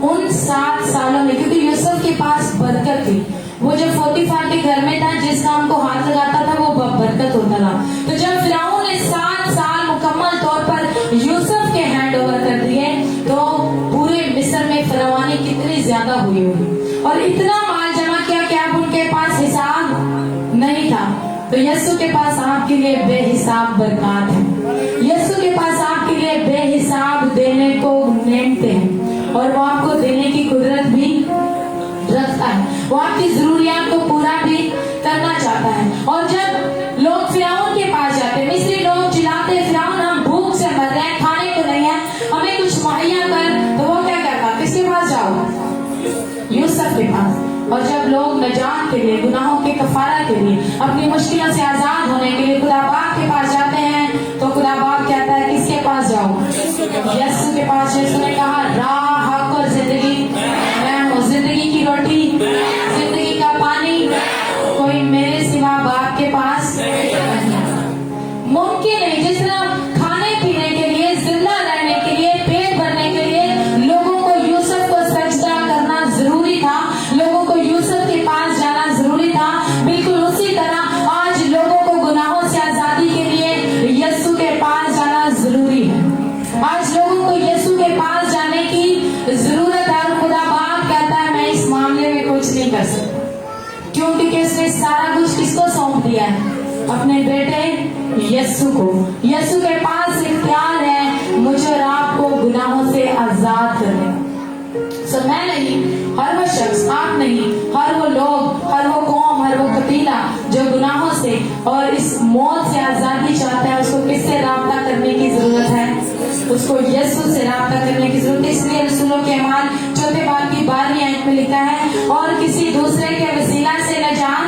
उन 7 सालों में, क्योंकि यूसुफ के पास बरकत थी। वो जब 45 के घर में था, जिस काम को हाथ लगाता था वो बरकत होता था। तो जब फिरौन ने 7 साल मुकम्मल तौर पर यूसुफ के हैंड ओवर कर दिए, तो पूरे मिस्र में फरावानी कितनी ज्यादा हुई होगी, और इतना माल जमा किया कि अब उनके पास हिसाब नहीं था। तो यीशु के पास आपके लिए बेहिसाब बरकत है। यीशु के पास आपके लिए बेहिसाब देने को नेमते हैं, और वो आपको देने की कुदरत भी रखता है। वो आपकी जरूरियात को पूरा भी करना चाहता है। और जब लोग फिरौन के पास जाते, मिस्री लोग चिल्लाते, फिरौन हम भूख से मर रहे हैं, खाने को नहीं है, हमें कुछ मुहैया कर, तो वो क्या कहता? किसके पास जाओ? यूसुफ के पास। और जब लोग नजात के लिए, गुनाहों के कफारा के लिए, अपनी मुश्किलों से आजाद होने के लिए खुदा बाप के पास जाते हैं, तो खुदा बाप कहता है किसके पास जाओ? यीशु के पास। यीशु ने कहा राह, हक और जिंदगी, मैं हूँ जिंदगी की रोटी, जिंदगी का पानी, कोई मेरे सिवा बाप के पास मुमकिन नहीं। जिस तरह खाने पीने के लिए, जिंदा रहने के लिए, पेट भरने के लिए लोगों को यूसुफ को सजदा करना जरूरी था, लोगों को यूसुफ के पास जाना जरूरी था, बिल्कुल उसी तरह आज लोगों को गुनाहों से आजादी के लिए यीशु के पास जाना जरूरी है। आज लोगों को यीशु के पास जाने की जरूरत है। और खुदा बाप कहता है मैं इस मामले में कुछ नहीं कर सकता, क्योंकि उसने सारा कुछ किसको सौंप दिया है? अपने बेटे यीशु को। यीशु के पास इख्तियार है मुझे और आपको गुनाहों से आजाद करने का। सो मैं नहीं, हर वो शख्स, आप नहीं, हर वो लोग, हर वो कौम, हर वो कबीला जो गुनाहों से और इस मौत से आजादी चाहता है, उसको किससे राब्ता करने की जरूरत है? उसको यीशु से राब्ता करने की जरूरत है। इसलिए रसूलों के अमाल 4 बाब की 12वीं आयत में लिखा है, और किसी दूसरे के वसीला से न जान,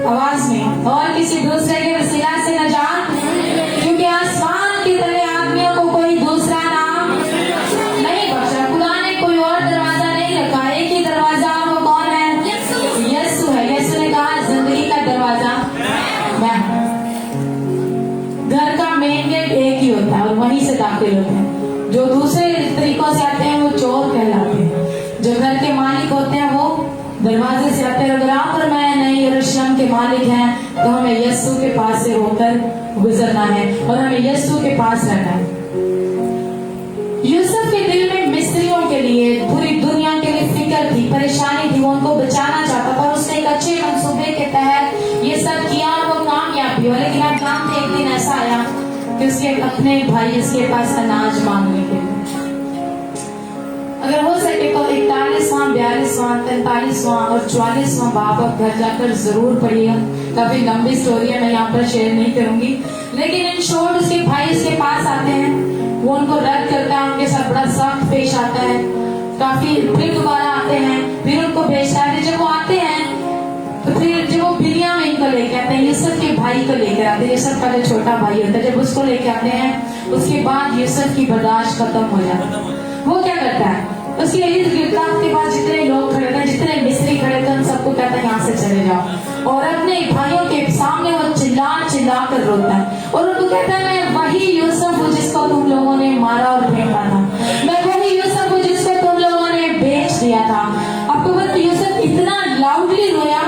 आवाज में, और किसी दूसरे के वसीला से न जान, क्योंकि आसमान के तले आदमियों को कोई दूसरा नाम नहीं बख्शा। खुदा ने कोई और दरवाजा नहीं रखा, एक ही दरवाजा, वो कौन है? यीशु है। यीशु ने कहा जिंदगी का दरवाजा मैं। घर का मेन गेट एक ही होता है और वहीं से दाखिल होते हैं। जो दूसरे तरीकों से आते हैं वो चोर कहलाते हैं। जो घर के मालिक होते हैं वो दरवाजे से आते हैं। अगर आप और मैं नए यरूशलेम के मालिक हैं, तो हमें यीशु के पास से होकर गुजरना है और हमें यीशु के पास रहना है। यूसुफ के दिल में मिस्रियों के लिए, पूरी दुनिया के लिए फिक्र थी, परेशानी थी, वो उनको बचाना चाहता था। उसने एक अच्छे मंसूबे के तहत ये सब किया और वो कामयाब हुआ। लेकिन आप जानते हैं एक दिन ऐसा आया कि उसके अपने भाई इसके पास अनाज मांगने के लिए, अगर हो सके तो 41वां, 42वां, 43वां और 44वां बाब आप घर जाकर जरूर पढ़िएगा। काफी लंबी स्टोरी है, मैं यहाँ पर शेयर नहीं करूंगी। लेकिन इन शॉर्ट उसके भाई इसके पास आते हैं, वो उनको रद्द करता है, उनके साथ बड़ा सख्त पेश आता है। काफी फिर दोबारा आते हैं, फिर उनको भेजता है। जब वो आते हैं तो फिर जब वो बिलिया में इनको लेके आते हैं, यूसुफ के भाई को लेकर आते हैं। यूसुफ का जो छोटा भाई होता है, जब उसको लेके आते हैं, उसके बाद यूसुफ की बर्दाश्त खत्म हो जाती है। वो क्या करता है, उसके इर्द गिर्द के पास जितने लोग खड़े थे, जितने मिस्त्री खड़े थे, उन सबको कहता है यहाँ से चले जाओ। और अपने भाइयों के सामने वो चिल्ला चिल्ला कर रोता है और उनको कहता है मैं वही यूसुफ हूँ जिसको तुम लोगों ने मारा और फेंका था, मैं वही यूसुफ हूँ जिसको तुम लोगों ने बेच दिया था। आपको पता यूसुफ इतना लाउडली रोया,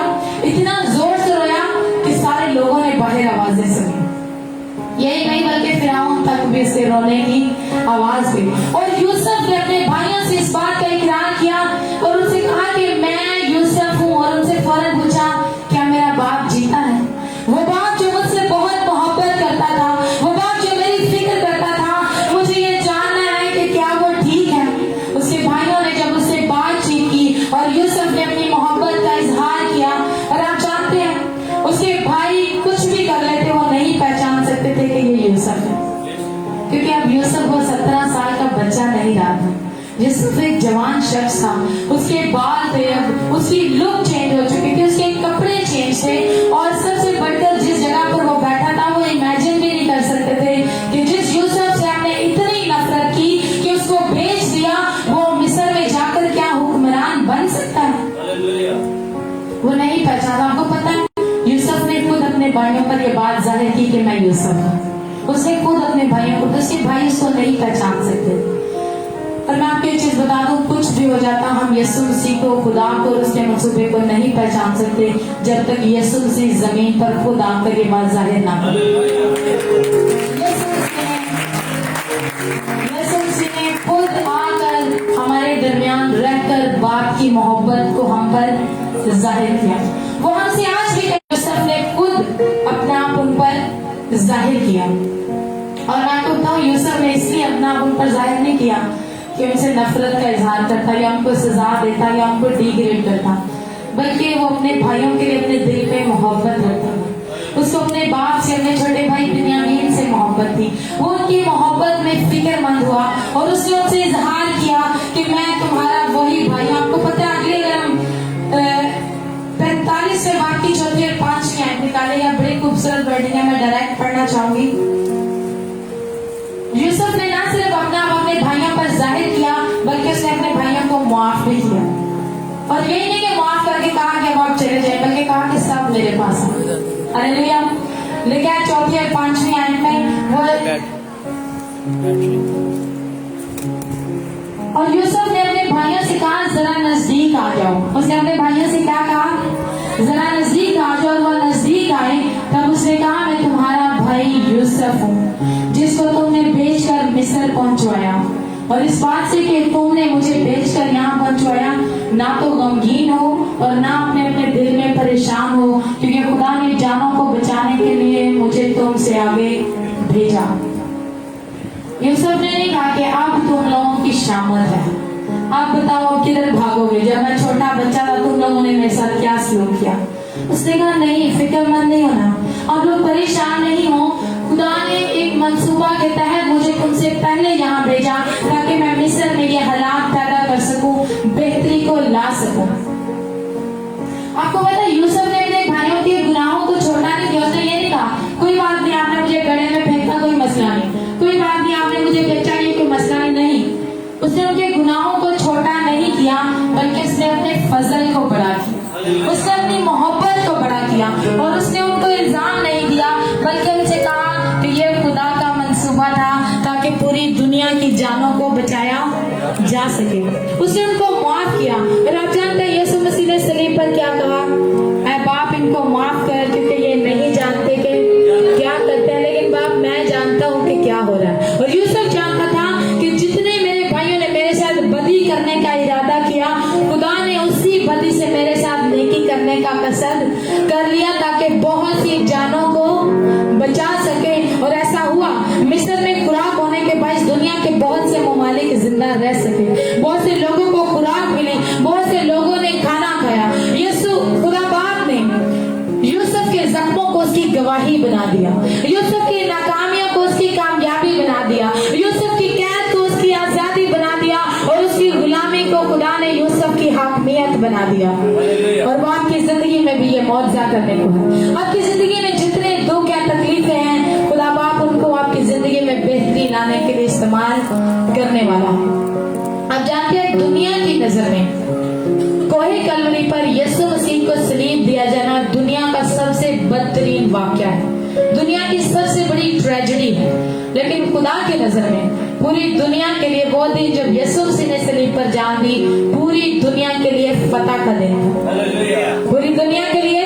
इतना जोर से रोया कि सारे लोगों ने बाहर आवाजें सुनी। यही नहीं बल्कि फिरौन तक भी उसके रोने की आवाज हुई। और यूसुफ ने अपने भाइयों से इस बात का इकरार किया और उनसे कहा कि मैं यूसुफ हूँ। और उनसे फौरन पूछा क्या मेरा बाप जीता है? वो बाप जो मुझसे बहुत मोहब्बत करता था, वो बाप जो मेरी फिक्र करता था, मुझे ये जानना है कि क्या वो ठीक है। उसके भाइयों ने जब उससे बातचीत की और यूसुफ ने अपनी मोहब्बत का इजहार किया, और आप जानते हैं उसके भाई कुछ भी कर लेते, वो नहीं पहचान सकते थे कि ये यूसुफ है, क्योंकि अब यूसुफ वो 17 साल का बच्चा नहीं रहा था। यूसुफ एक जवान शख्स था, उसके बाल थे, अब उसकी लुक चेंज हो चुकी थी, उसके कपड़े चेंज थे, और सबसे बढ़कर जिस जगह पर वो बैठा था वो इमेजिन भी नहीं कर सकते थे कि जिस यूसुफ से आपने इतनी नफरत की कि उसको भेज दिया, वो मिस्र में जाकर क्या हुक्मरान बन सकता है। वो नहीं पहचाना। आपको पता है यूसुफ ने खुद अपने भाइयों पर ये बात जाहिर की कि मैं यूसुफ हूँ। उसने खुद अपने भाइयों को, उसके भाई उसको नहीं पहचान सकते। और मैं आपको एक चीज बता दूं, कुछ भी हो जाता, हम यीशु मसीह को, खुदा को और उसके मंसूबे को नहीं पहचान सकते जब तक यीशु मसीह जमीन पर खुद आकर ये बात जाहिर ना करे। यीशु मसीह ने खुद आकर हमारे दरमियान रहकर बाप की मोहब्बत को हम पर जाहिर किया। वो हमसे आज भी यूसुफ ने खुद अपना आप उन पर जाहिर किया। और मैं आपको बताऊं यूसुफ ने इसलिए अपना आप उन पर जाहिर नहीं किया कि उनसे नफरत का इजहार करता या उनको सजा देता या उनको डिग्रेड करता, बल्कि वो अपने भाइयों के लिए अपने दिल में मोहब्बत रखता था। उसको अपने बाप से, अपने छोटे भाई बिन्यामीन से मोहब्बत थी। वो उनकी मोहब्बत में फिक्रमंद हुआ और उसने उनसे इजहार किया कि मैं तुम्हारा वही भाई। आपको पता है अगले 45 से बाकी चौथी और 5वीं आयत निकाले, या बड़ी खूबसूरत वर्डिंग है, मैं डायरेक्ट पढ़ना चाहूंगी। यूसुफ ने ना सिर्फ अपने भाइयों पर जाहिर किया, बल्कि उसने अपने भाइयों को माफ भी किया। और यही नहीं कि माफ करके कहा कि अब आप चले जाए, बल्कि कहा कि सब मेरे पास है। हालेलुया। लिखा है 4वीं और 5वीं आयत में वो, और यूसुफ ने अपने भाइयों से कहा जरा नजदीक आ जाओ। उसने अपने भाइयों से क्या कहा? जरा नजदीक आ जाओ। और वो नजदीक आए तब उसने कहा मैं तुम्हारा भाई यूसुफ हूँ जिसको तुमने बेचकर मिस्र पहुंचवाया। और इस बात से कि तुमने मुझे बेचकर यहाँ पहुंचवाया, ना तो गमगीन हो और ना अपने दिल में परेशान हो, क्योंकि खुदा ने जानों को बचाने के लिए मुझे तुमसे आगे भेजा। यूसुफ ने नहीं कहा कि अब तुम लोगों की शामत है, आप बताओ किधर भागोगे, जब मैं छोटा बच्चा था तुम लोगों ने मेरे साथ क्या सलूक किया। उसने कहा नहीं, फिक्रमंद नहीं होना, आप लोग परेशान नहीं हो। खुदा ने एक मंसूबा के तहत मुझे तुमसे पहले यहाँ भेजा ताकि मैं मिस्र में ये हालात पैदा कर सकूं, बेहतरी को ला सकूं। आपको पता है यूसुफ ने अपने भाइयों के गुनाहों को छोड़ना नहीं दिया। उसने ये नहीं कहा कोई बात नहीं, आपने मुझे गड्ढे में फेंका, कोई मसला नहीं, कोई बात नहीं, आपने मुझे बेचा, ये कोई मसला नहीं। उसने उनके गुनाहों को छोटा नहीं किया, बल्कि उसने अपने फजल को बड़ा किया, उसने अपनी मोहब्बत को बड़ा किया, और उसने उनको इल्जाम नहीं दिया, बल्कि उनसे कहा कि ये खुदा का मंसूबा था ताकि पूरी दुनिया की जानों को बचाया जा सके। उसने उनको माफ किया। और आप जानते हैं यीशु मसीह ने सलीब पर क्या कहा? ऐ बाप इनको माफ कर, क्योंकि ये नहीं जानते कि क्या करते हैं, लेकिन बाप मैं जानता हूँ कि क्या हो रहा है। और यूसुफ जानता था कि जितने मेरे भाइयों ने मेरे साथ बदी करने का इरादा किया, खुदा ने उसी बदी से मेरे साथ नेकी करने का कसद कर लिया ताकि बहुत सी जानों को बचा सके। और ऐसा हुआ, मिस्र में खुराक होने के बाद दुनिया के बहुत से ममालिक जिंदा रह सके, बहुत से लोगों को खुराक मिली, बहुत से लोगों ने खाना खाया। यीशु खुदा बाप ने यूसुफ के जख्मों को उसकी गवाही बना दिया, यूसुफ की नाकामियों को उसकी कामयाबी बना दिया, यूसुफ की कैद को उसकी आजादी बना दिया, और उसकी गुलामी को खुदा ने यूसुफ की हाकमियत बना दिया। और वो आपकी जिंदगी में भी ये मौजज़ा करने को है। आपकी जिंदगी में जितने दुख या तकलीफें हैं, खुदा बाप उनको आपकी जिंदगी में बेहतरी लाने के लिए इस्तेमाल करने वाला है। आप जानते हैं दुनिया की नजर में कोहे कलवरी पर यीशु मसीह को सलीब दिया जाना दुनिया का सबसे बदतरीन वाक्य है, दुनिया की सबसे बड़ी ट्रेजेडी है। लेकिन खुदा की नजर में पूरी दुनिया के लिए वो दिन जब यीशु मसीह ने सलीब पर जान दी, पूरी दुनिया के लिए फतह का दिन था, पूरी दुनिया के लिए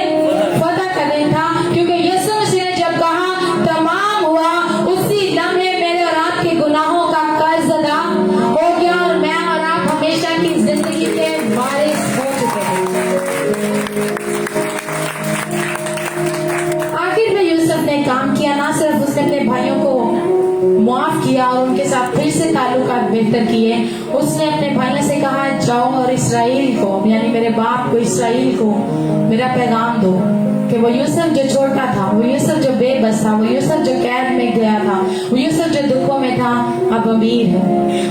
फतह का दिन था। क्योंकि यीशु मसीह ने जब कहा तमाम हुआ, उसी लम्हे मेरे और आपके गुनाहों का कर्ज अदा हो गया और मैं और आप हमेशा की जिंदगी के वारिस हो चुके हैं। आखिर में यूसुफ ने काम किया, ना सिर्फ उसने अपने भाइयों को माफ किया और उनके साथ फिर से ताल्लुकात बेहतर किए, उसने अपने भाइयों से कहा जाओ और इसराइल को, यानी मेरे बाप को इसराइल को मेरा पैगाम दो कि वो यूसुफ जो छोटा था, वो यूसुफ जो बेबस था, वो यूसुफ जो कैद में गया था, वो यूसुफ जो दुखों में था, अब अमीर है,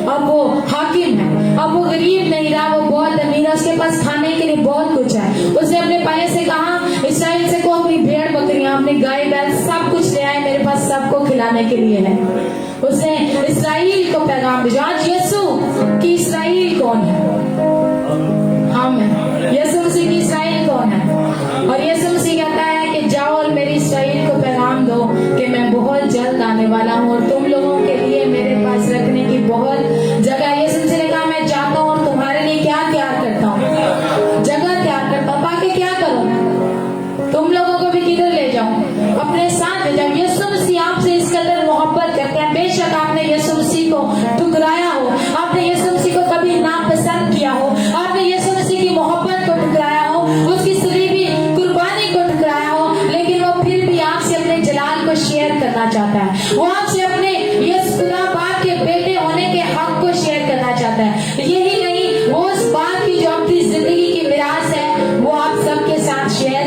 अब वो हाकिम है, अब वो गरीब नहीं रहा, वो बहुत अमीर है, उसके पास खाने के लिए बहुत कुछ है। उसने अपने भाई से कहा इसराइल से को अपनी भेड़ बकरियां, अपनी गाय बैल सब कुछ ले आए, मेरे पास सबको खिलाने के लिए है। उसने इसराइल को पैगाम भेजा। आज यीशु की इसराइल कौन है? हम हैं। यीशु मसीह की इसराइल कौन है? और यीशु मसीह कहता है कि जाओ और मेरी इसराइल को पैगाम दो कि मैं बहुत जल्द आने वाला हूँ और तुम लोगों के लिए मेरे पास रखने की बहुत जगह है। यीशु मसीह ने कहा मैं जाता हूँ और तुम्हारे लिए क्या तैयार करता हूँ, जगह तैयार करता हूँ, ताकि क्या करूँ, तुम लोगों को भी किधर ले जाऊं, अपने साथ ले जाऊं। यीशु मसीह आपसे इस कदर मोहब्बत करते हैं। बेशक आपने यीशु मसीह को ठुकराया हो, आपने यीशु मसीह को कभी नापसंद किया हो, आपने यीशु मसीह की मोहब्बत को ठुकराया हो, उसकी सलीबी कुर्बानी को ठुकराया हो, लेकिन वो फिर भी आपसे अपने जलाल को शेयर करना चाहता है। वो आपसे अपने यीशु खुदा बाप के बेटे होने के हक को शेयर करना चाहता है। यही नहीं, वो उस बात की जो अपनी जिंदगी की विरासत है वो आप सबके साथ शेयर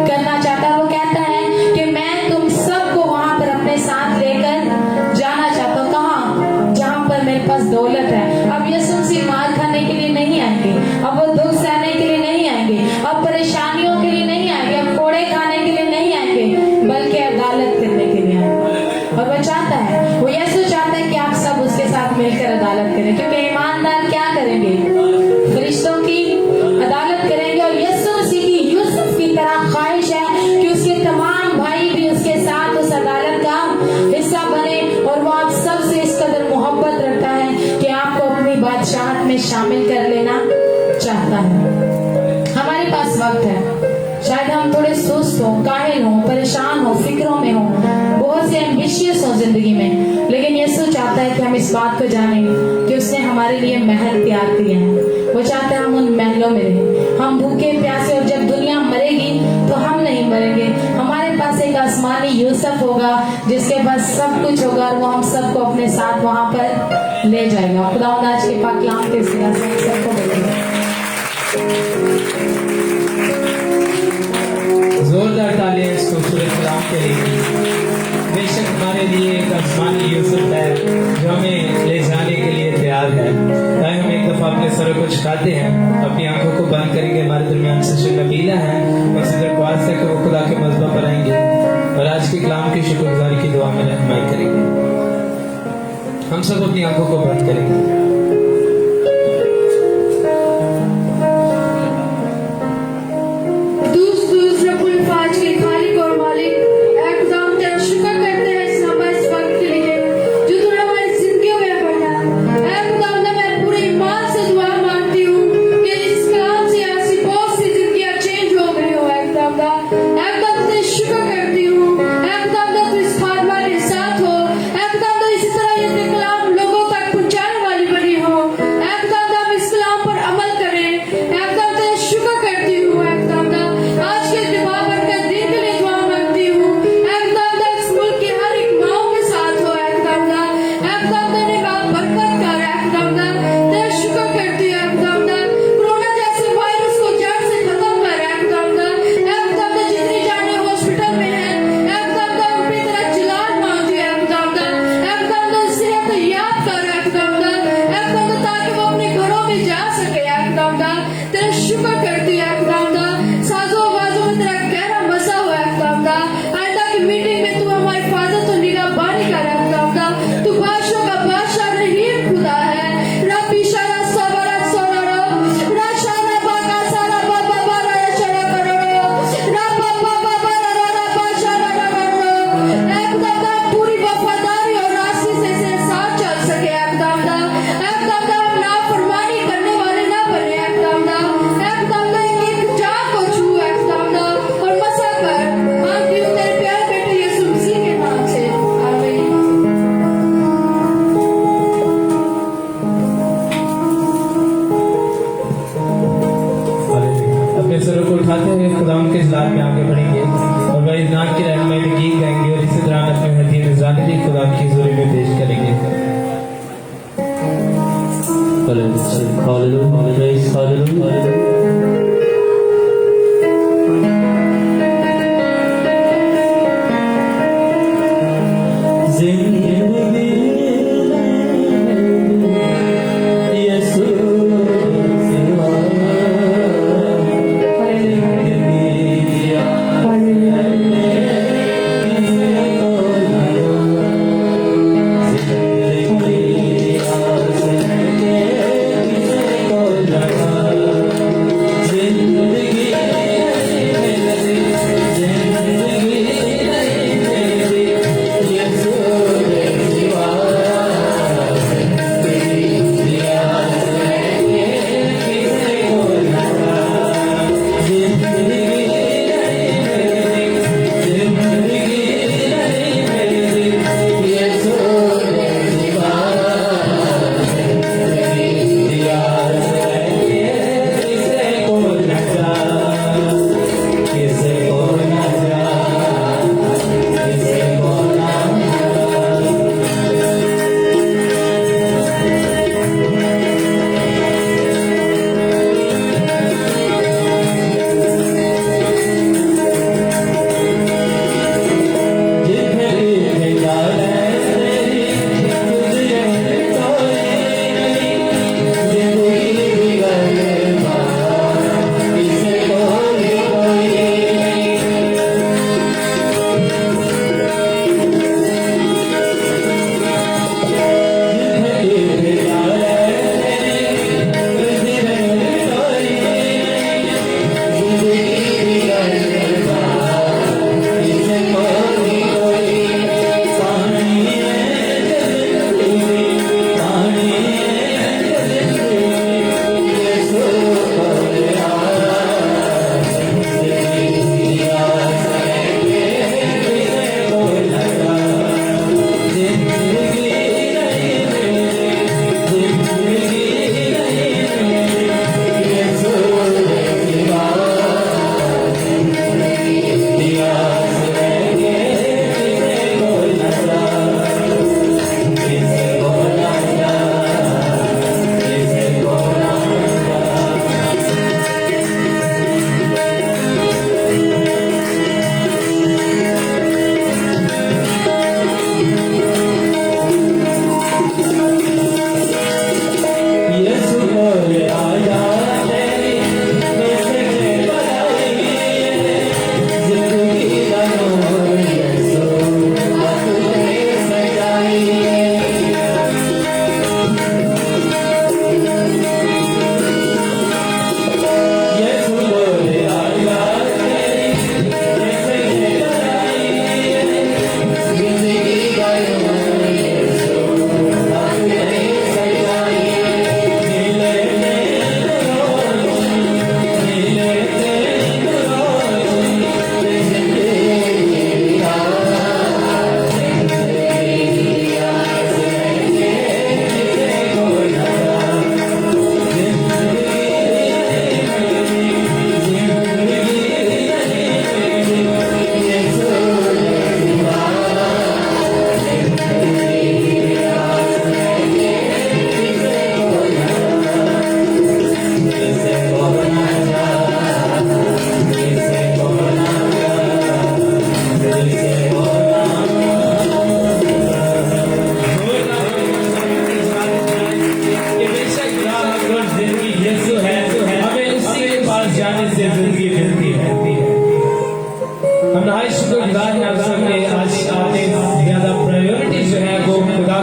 करना चाहता है। वो कहता है कि मैं तुम सबको वहां पर अपने साथ लेकर जाना चाहता हूँ। कहाँ? जहाँ पर मेरे पास दौलत है। अब यीशु मसीह मार खाने के लिए नहीं आएंगे, अब वो दुख सहने के लिए नहीं आएंगे, अब परेशानियों के लिए नहीं आएंगे, अब कोड़े खाने के लिए नहीं आएंगे, बल्कि अदालत करने के लिए आएंगे। और वो चाहता है, वो यीशु चाहता है कि आप सब उसके साथ मिलकर अदालत करें। क्योंकि ईमानदार क्या करेंगे? फरिश्तों की अदालत करेंगे। और यीशु मसीह की यूसुफ की तरह ख्वाहिश है कि उसके तमाम भाई भी उसके साथ उस अदालत का हिस्सा बने। और वो आप सबसे इस कदर मोहब्बत रखता है कि आपको अपनी बादशाहत में शामिल कर लेना चाहता है। हमारे पास वक्त है, शायद हम थोड़े सुस्त हो, काहिल हो, परेशान हो, फिक्रों में हो, बहुत से एम्बिशियस हो जिंदगी में, लेकिन यीशु चाहता है कि हम इस बात को जानें कि उसने हमारे लिए महल तैयार किए हैं। वो चाहता है हम उन महलों में रहें, हम भूखे प्यासे, और जब दुनिया मरेगी तो हम नहीं मरेंगे। हमारे पास एक आसमानी यूसुफ होगा जिसके पास सब कुछ होगा और वो हम सबको अपने साथ वहां पर ले जाएगा। खुदावंद आज के पाक कलाम के सिलसिले से सबको बोलेगा। जोरदार तालियां इस खूबसूरत कलाम के लिए। बेशक हमारे लिए एक आसमानी यूसुफ है जो हमें ले जाने के लिए तैयार है। ताकि हम एक दफा अपने सरों को झुकाते हैं, अपनी आंखों को बंद करेंगे। हमारे दरमियान से नबीला है, उनसे दरख्वास्त है कि वो खुदा के मज़बा पर आएंगे और आज के कलाम की शुक्रगुजारी की दुआ में रहनुमाई करेंगे। हम सब अपनी आंखों को बंद करेंगे। लोगों तक पहुंचाने वाली उठाते हुए खुदा के जलाल में आगे बढ़ेंगे और भाई नाम की रहनुमाई में गीत गाएंगे और इसी दौरान अपने हदीन निज़ानी भी खुदा की हुज़ूरी में पेश करेंगे।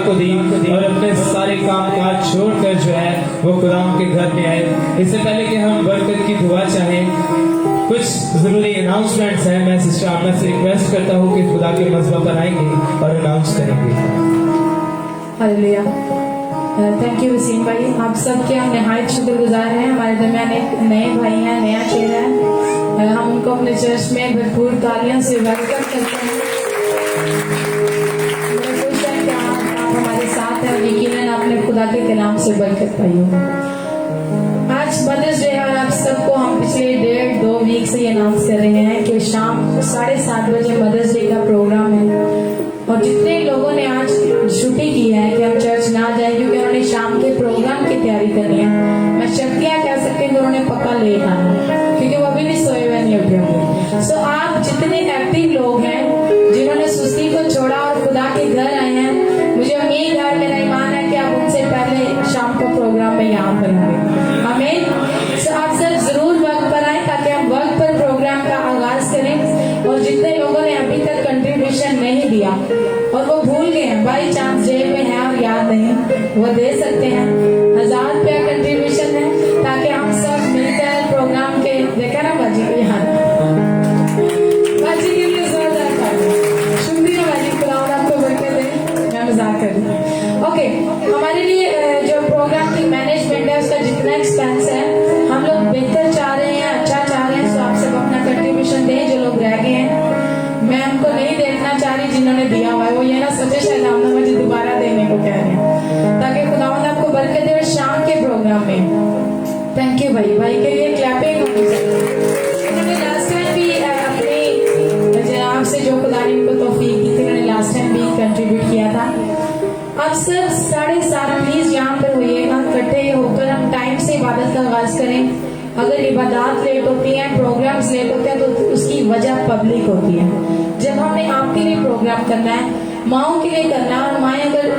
को दी और अपने सारे काम काज छोड़कर जो है वो खुदा के घर में आए। इससे पहले कि हम बरकत की दुआ चाहें, कुछ जरूरी अनाउंसमेंट्स हैं। मैं सिस्टर आमना से रिक्वेस्ट करता हूँ कि खुदा के मज़बा पर आएंगे और अनाउंस करेंगे। हालेलुया। थैंक यू वसीम भाई, आप सबके हम नहायत शुक्रगुजार हैं। हमारे दरमियान एक नए भाई हैं, नया चेहरा है। हम उनको अपने चर्च में भरपूर तालियों से वेलकम करते हैं। मैं खुश है कि आप हमारे साथ हैं और यकीनन आपने खुदा के कलाम से बरकत पाई हो। आज मदर्स डे है और आप सबको हम पिछले 1.5-2 वीक ठीक से ये अनाउंस कर रहे हैं कि शाम 7:30 बजे मदर्स डे का प्रोग्राम है। और जितने लोगों ने आज छुट्टी की है कि हम चर्च ना जाए क्योंकि उन्होंने शाम के प्रोग्राम की तैयारी करनी है, मैं शक्तियाँ कह सकती हूँ कि उन्होंने पक्का लेट आना क्योंकि वो अभी भी सोए हुए नहीं उठे होंगे। सो आप जितने एक्टिव लोग हैं जिन्होंने सुस्ती को छोड़ा और खुदा के घर आए हैं, मुझे उम्मीद है, मेरा ईमान है कि आप उनसे पहले शाम को प्रोग्राम में यहाँ पर होंगे। आमीन। सो आप सब जरूर वक्त पर आए ताकि हम वक्त पर प्रोग्राम का आगाज करें। और जितने लोगों ने अभी तक कंट्रीब्यूशन नहीं दिया और वो भूल गए हैं, बाई चांस जेब में है और याद नहीं, वो दे सकते हैं। 1000 रुपया कंट्रीब्यूशन है ताकि हम सब मिलकर प्रोग्राम के देखा ना बाजी को यहाँ बाजी के लिए जोरदार ताली। शुक्रिया बाजी, खुदा आपको बरकत दे। मैं मजाक कर रही हूँ। ओके, हमारे लिए जो प्रोग्राम की मैनेजमेंट है उसका जितना एक्सपेंस है हम लोग बेहतर चाह रहे हैं, अच्छा चाह रहे हैं। तो आप सब अपना कंट्रीब्यूशन दें जो लोग रह गए हैं। मैं उनको नहीं देखना चाह रही जिन्होंने दिया हुआ है, वो ये ना सोचे शायद हम मुझे दोबारा देने को कह रहे हैं, ताकि खुदावंद आपको बरकत दे। शाम के प्रोग्राम में थैंक यू भाई, भाई के लिए क्लैपिंग होनी चाहिए। इन्होंने लास्ट टाइम भी अपनी जनाब से जो खुदा ने इनको तौफीक दी थी, उन्होंने लास्ट टाइम भी कंट्रीब्यूट किया था। अब सब 7:30 प्लीज यहाँ पर होइएगा, इकट्ठे होकर हम टाइम से इबादत का आगाज करें। अगर इबादत लेट होती है, प्रोग्राम्स लेट होते हैं, तो उसकी वजह पब्लिक होती है। जब हमने आपके लिए प्रोग्राम करना है, माओं के लिए करना है, और माएँ अगर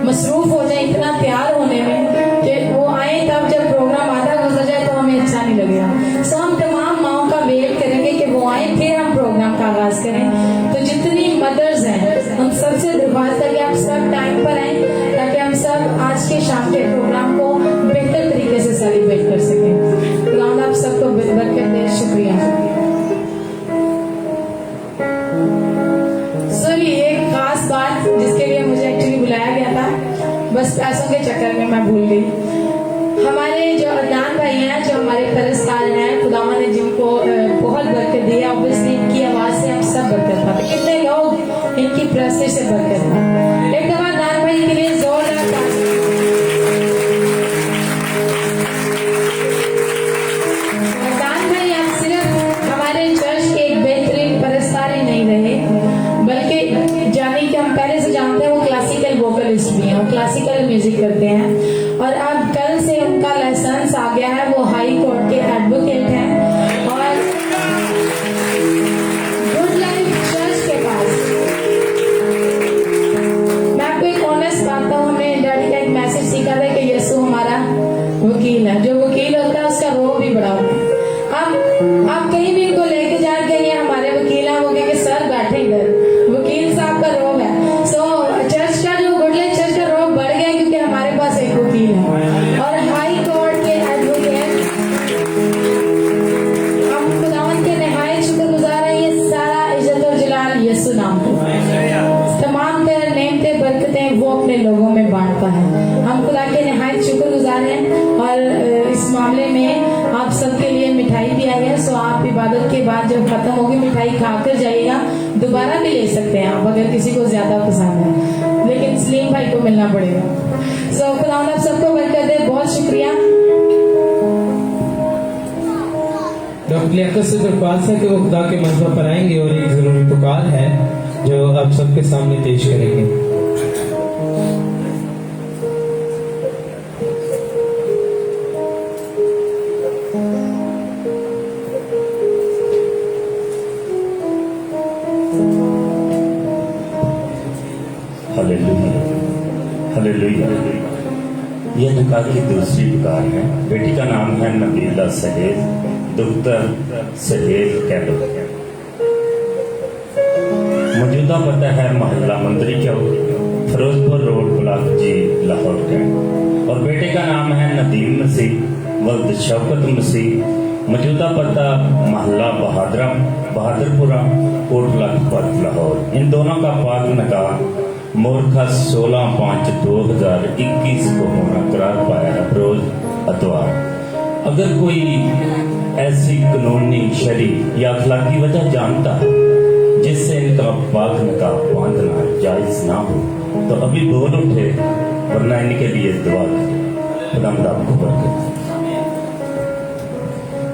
मसरूफ हो जाए इतना तैयार होने में कि वो आए तब जब प्रोग्राम आधा गुजर जाए तो हमें अच्छा नहीं लगेगा। सो हम तमाम माओं का वेट करेंगे कि वो आए, फिर हम प्रोग्राम का आगाज करें। तो जितनी मदर्स हैं हम सबसे दरख्वास्त है कि आप सब टाइम पर आए ताकि हम सब आज के शाम के प्रोग्राम को बेहतर तरीके से सेलिब्रेट कर सकें। खुदा आप सबको बरकत दे। शुक्रिया। सॉरी, एक खास बात जिसके लिए मुझे एक्चुअली बुलाया गया था, बस पैसों के चक्कर में मैं भूल गई। हमारे जो अदनान भाई हैं, जो हमारे परस्तार हैं, खुदावा ने जिनको बहुत बरकत दी है, ऑब्वियसली इनकी आवाज से हम सब बरकत पाते। कितने लोग इनकी प्रस्तुति से बरकत पाते। एक दफा अदनान भाई के लिए जोरदार क्लासिकल म्यूजिक करते हैं और अब कल से उनका लाइसेंस आ गया है। वो हाई कोर्ट के एडवोकेट हैं और गुड लाइफ चर्च के पास। मैं आपको एक ऑनेस्ट बात बताऊं, हमने डैडी का एक मैसेज सीखा था कि यीशु हमारा वकील है। जो वकील होता है उसका रोब भी बड़ा होता है। अब आप कहीं भी इनको लेके जाके ये हमारे वकील हैं, वो कहेंगे सर बैठे इधर, वकील साहब का रोब है। सो चर्च का जो गुड लाइफ चर्च का रोब बढ़ गया क्योंकि हमारे पास एक वकील है और हाई कोर्ट के एडवोकेट। हम खुदावंद के नहायत शुक्रगुजार हैं। ये सारा इज्जत और जलाल यीशु नाम को, तमाम तरह नेमते बरकतें वो अपने लोगों में बांटता है। हम खुदा के नहायत शुक्रगुजार हैं और इस मामले में आप सबके लिए मिठाई भी आई है। सो आप इबादत के बाद जब खत्म होगी मिठाई खाकर जाइएगा, दोबारा भी ले सकते हैं आप अगर किसी को ज्यादा पसंद है, लेकिन सलीम भाई को मिलना पड़ेगा। सो खुदा आप सबको बरकत दे। बहुत शुक्रिया। डॉक्टर लियाकत से दरख्वास्त है कि वो खुदा के मजहब पर आएंगे और एक जरूरी पुकार है जो आप सबके सामने पेश करेंगे। यह निकाह की दूसरी पुकार है। बेटी का नाम है नबीला सहेल, दुख्तर सहेल कैबल। मौजूदा पता है मोहल्ला Mandri Chowk, Ferozepur road, block G, Lahore cantt. और बेटे का नाम है नदीम मसीह वल्द शौकत मसीह। मौजूदा पता मोहल्ला बहादुरपुरा, कोट लखपत, लाहौर। इन दोनों का पाक निकाह मोरखा 16/5/2021 को होना करार पाया है, रोज अतवार। अगर कोई ऐसी कानूनी, शरी या अखलाकी वजह जानता है जिससे इनका पाक निकाह बांधना जायज ना हो तो अभी बोल उठे, वरना इनके लिए दुआ करें। खुदा आपको बरकत।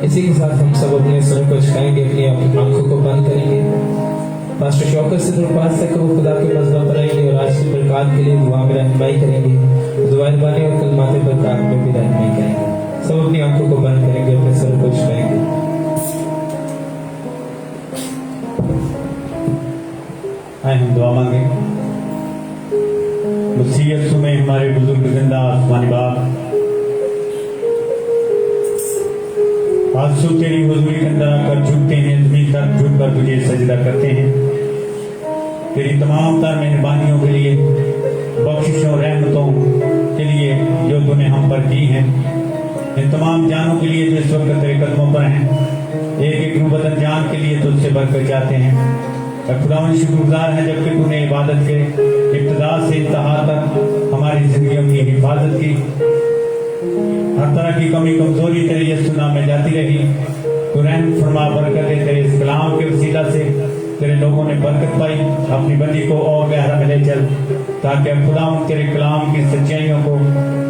इसी के साथ हम सब अपने सर को झुकाएंगे, अपनी आंखों को बंद करेंगे। पास्टर शौकत से पास तक वो खुदा के मज़बा पर आएंगे और आज की बरकत के लिए दुआ में रहनुमाई करेंगे। दुआ बानी और कलमाते बरकत में भी रहनुमाई करेंगे। सब अपनी आंखों को बंद करेंगे, अपने सर को झुकाएंगे। आए हम दुआ मांगे। मसीह यीशु में हमारे बुजुर्ग जिंदा आसमानी बाप, आंसू तेरी हुजूरी के अंदर आकर झुकते हैं, जमीन तक झुककर तुझे सजदा करते हैं। तेरी तमाम तर मेहरबानियों के लिए, बख्शिशों रहमतों के लिए जो तूने हम पर की हैं, इन तमाम जानों के लिए जो इस वक्त तेरे कदमों पर हैं, एक एक रूबदन जान के लिए तुझसे बढ़कर जाते हैं। खुदावन शुक्रगुजार है जबकि तूने इबादत के इब्तिदा से इंतहा तक हमारी जिंदगियों की हिफाजत की। हर तरह की कमी कमजोरी तेरे यीशु नाम में जाती रही। तू रहम फरमा, बरकत दे तेरे इस कलाम के वसीला से तेरे लोगों ने बरकत पाई। अपनी बंदी को और गहरा में ले चल, ताकि अब खुदावन तेरे कलाम की सच्चाइयों को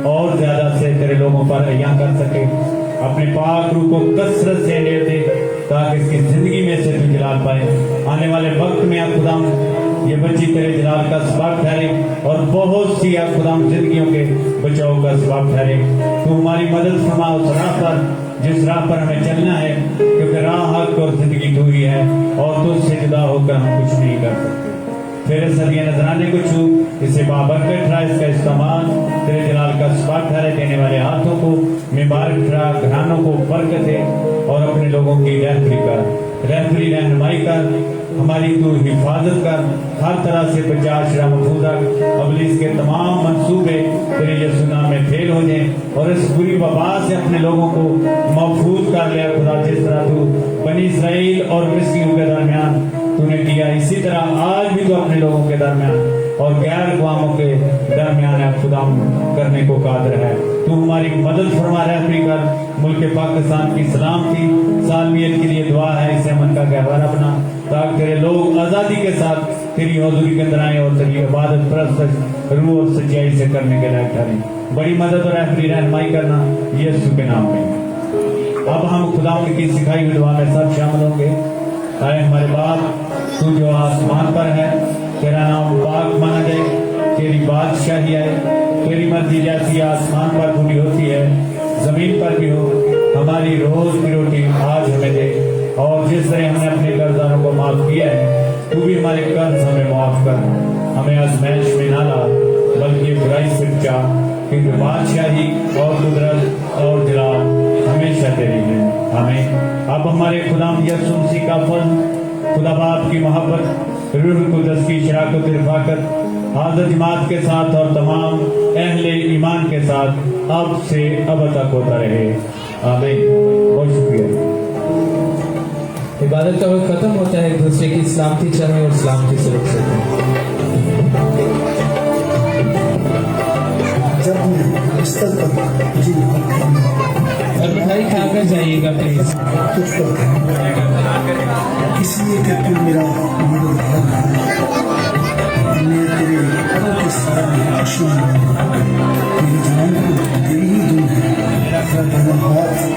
और ज्यादा से तेरे लोगों पर अयां कर सके। अपने पाक रूह को कसरत से ले दे, ताकि इसकी जिंदगी में से तू जलाल पाए। आने वाले वक्त में आप खुदाम ये बच्ची तेरे जलाल का सबब ठहरे और बहुत सी आप खुदाम जिंदगियों के बचाव का सबब ठहरे। तू हमारी मदद फरमा उस राह पर जिस राह पर हमें चलना है, क्योंकि राह हक और जिंदगी तू ही है और तुझसे जुदा होकर हम कुछ नहीं कर सकते। तेरे सदिया नजराने को छू, इसे बाबरकत ठहरा, इसका इस्तेमाल तेरे जलाल का सबब ठहरे। देने वाले हाथों को मुबारक ठहरा, घरानों को बरकत दे और अपने लोगों की रहनुमाई कर, हमारी तू हिफाजत कर, हर तरह से बचा शरा महफूज रख। अबलीस के तमाम मंसूबे तेरे यीशु नाम में फेल हो जाएं और इस बुरी वबा से अपने लोगों को महफूज कर लिया खुदा। जिस तरह तू बनी इसराइल और मिस्रियों के दरमियान तूने किया, इसी तरह आज भी तो अपने लोगों के दरमियान और गैर अक़वामों के दरमियान खुदा करने को कादिर है। तू हमारी मदद फरमा, रहबरी कर। मुल्क पाकिस्तान की सलामती सालमियत के लिए दुआ है, इसे अमन का गहवारा बना, ताकि तेरे लोग आज़ादी के साथ तेरी हज़ूरी के अंदर आए और तेरी इबादत परस्त रूह और सच्चाई से करने के लायक ठहरें। बड़ी मदद और रहनुमाई करना यीशु के नाम में। अब हम खुदा की सिखाई हुई दुआ में सब शामिल होंगे। आए हमारे बाप, तू जो आसमान पर है, तेरा नाम पाक माना जाए, तेरी बादशाही आए, तेरी मर्जी जैसी आसमान पर पूरी होती है जमीन पर भी हो। हमारी रोज की रोटी आज हमें दे, और जिस तरह हमने अपने कर्जदारों को माफ किया है, तू भी हमारे कर्ज हमें माफ कर। हमें आजमाइश में ना ला, बल्कि बुराई से बचा, क्योंकि बादशाही और कुदरत और जलाल हमेशा तेरी है। हमें अब हमारे खुदाम यीशु मसीह का फज़्ल, खुदा बाप की मोहब्बत, रूह कुदस की शराकत रफ़ाकत हाज़िर जमात के साथ और तमाम अहले ईमान के साथ अब से अब तक होता रहे। आमीन। बहुत शुक्रिया। इबादत का वक्त खत्म होता है, एक दूसरे की सलामती चाहें और सलामती से रुक सकते हैं। जब मैं बिस्तर पर जी और मिठाई खाकर जाइएगा प्लीज। तुझ पर इसलिए कि तू मेरा मददगार है। मैं तेरे कदम के साथ मेरी जान को तेरी ही धुन है। तेरा हाथ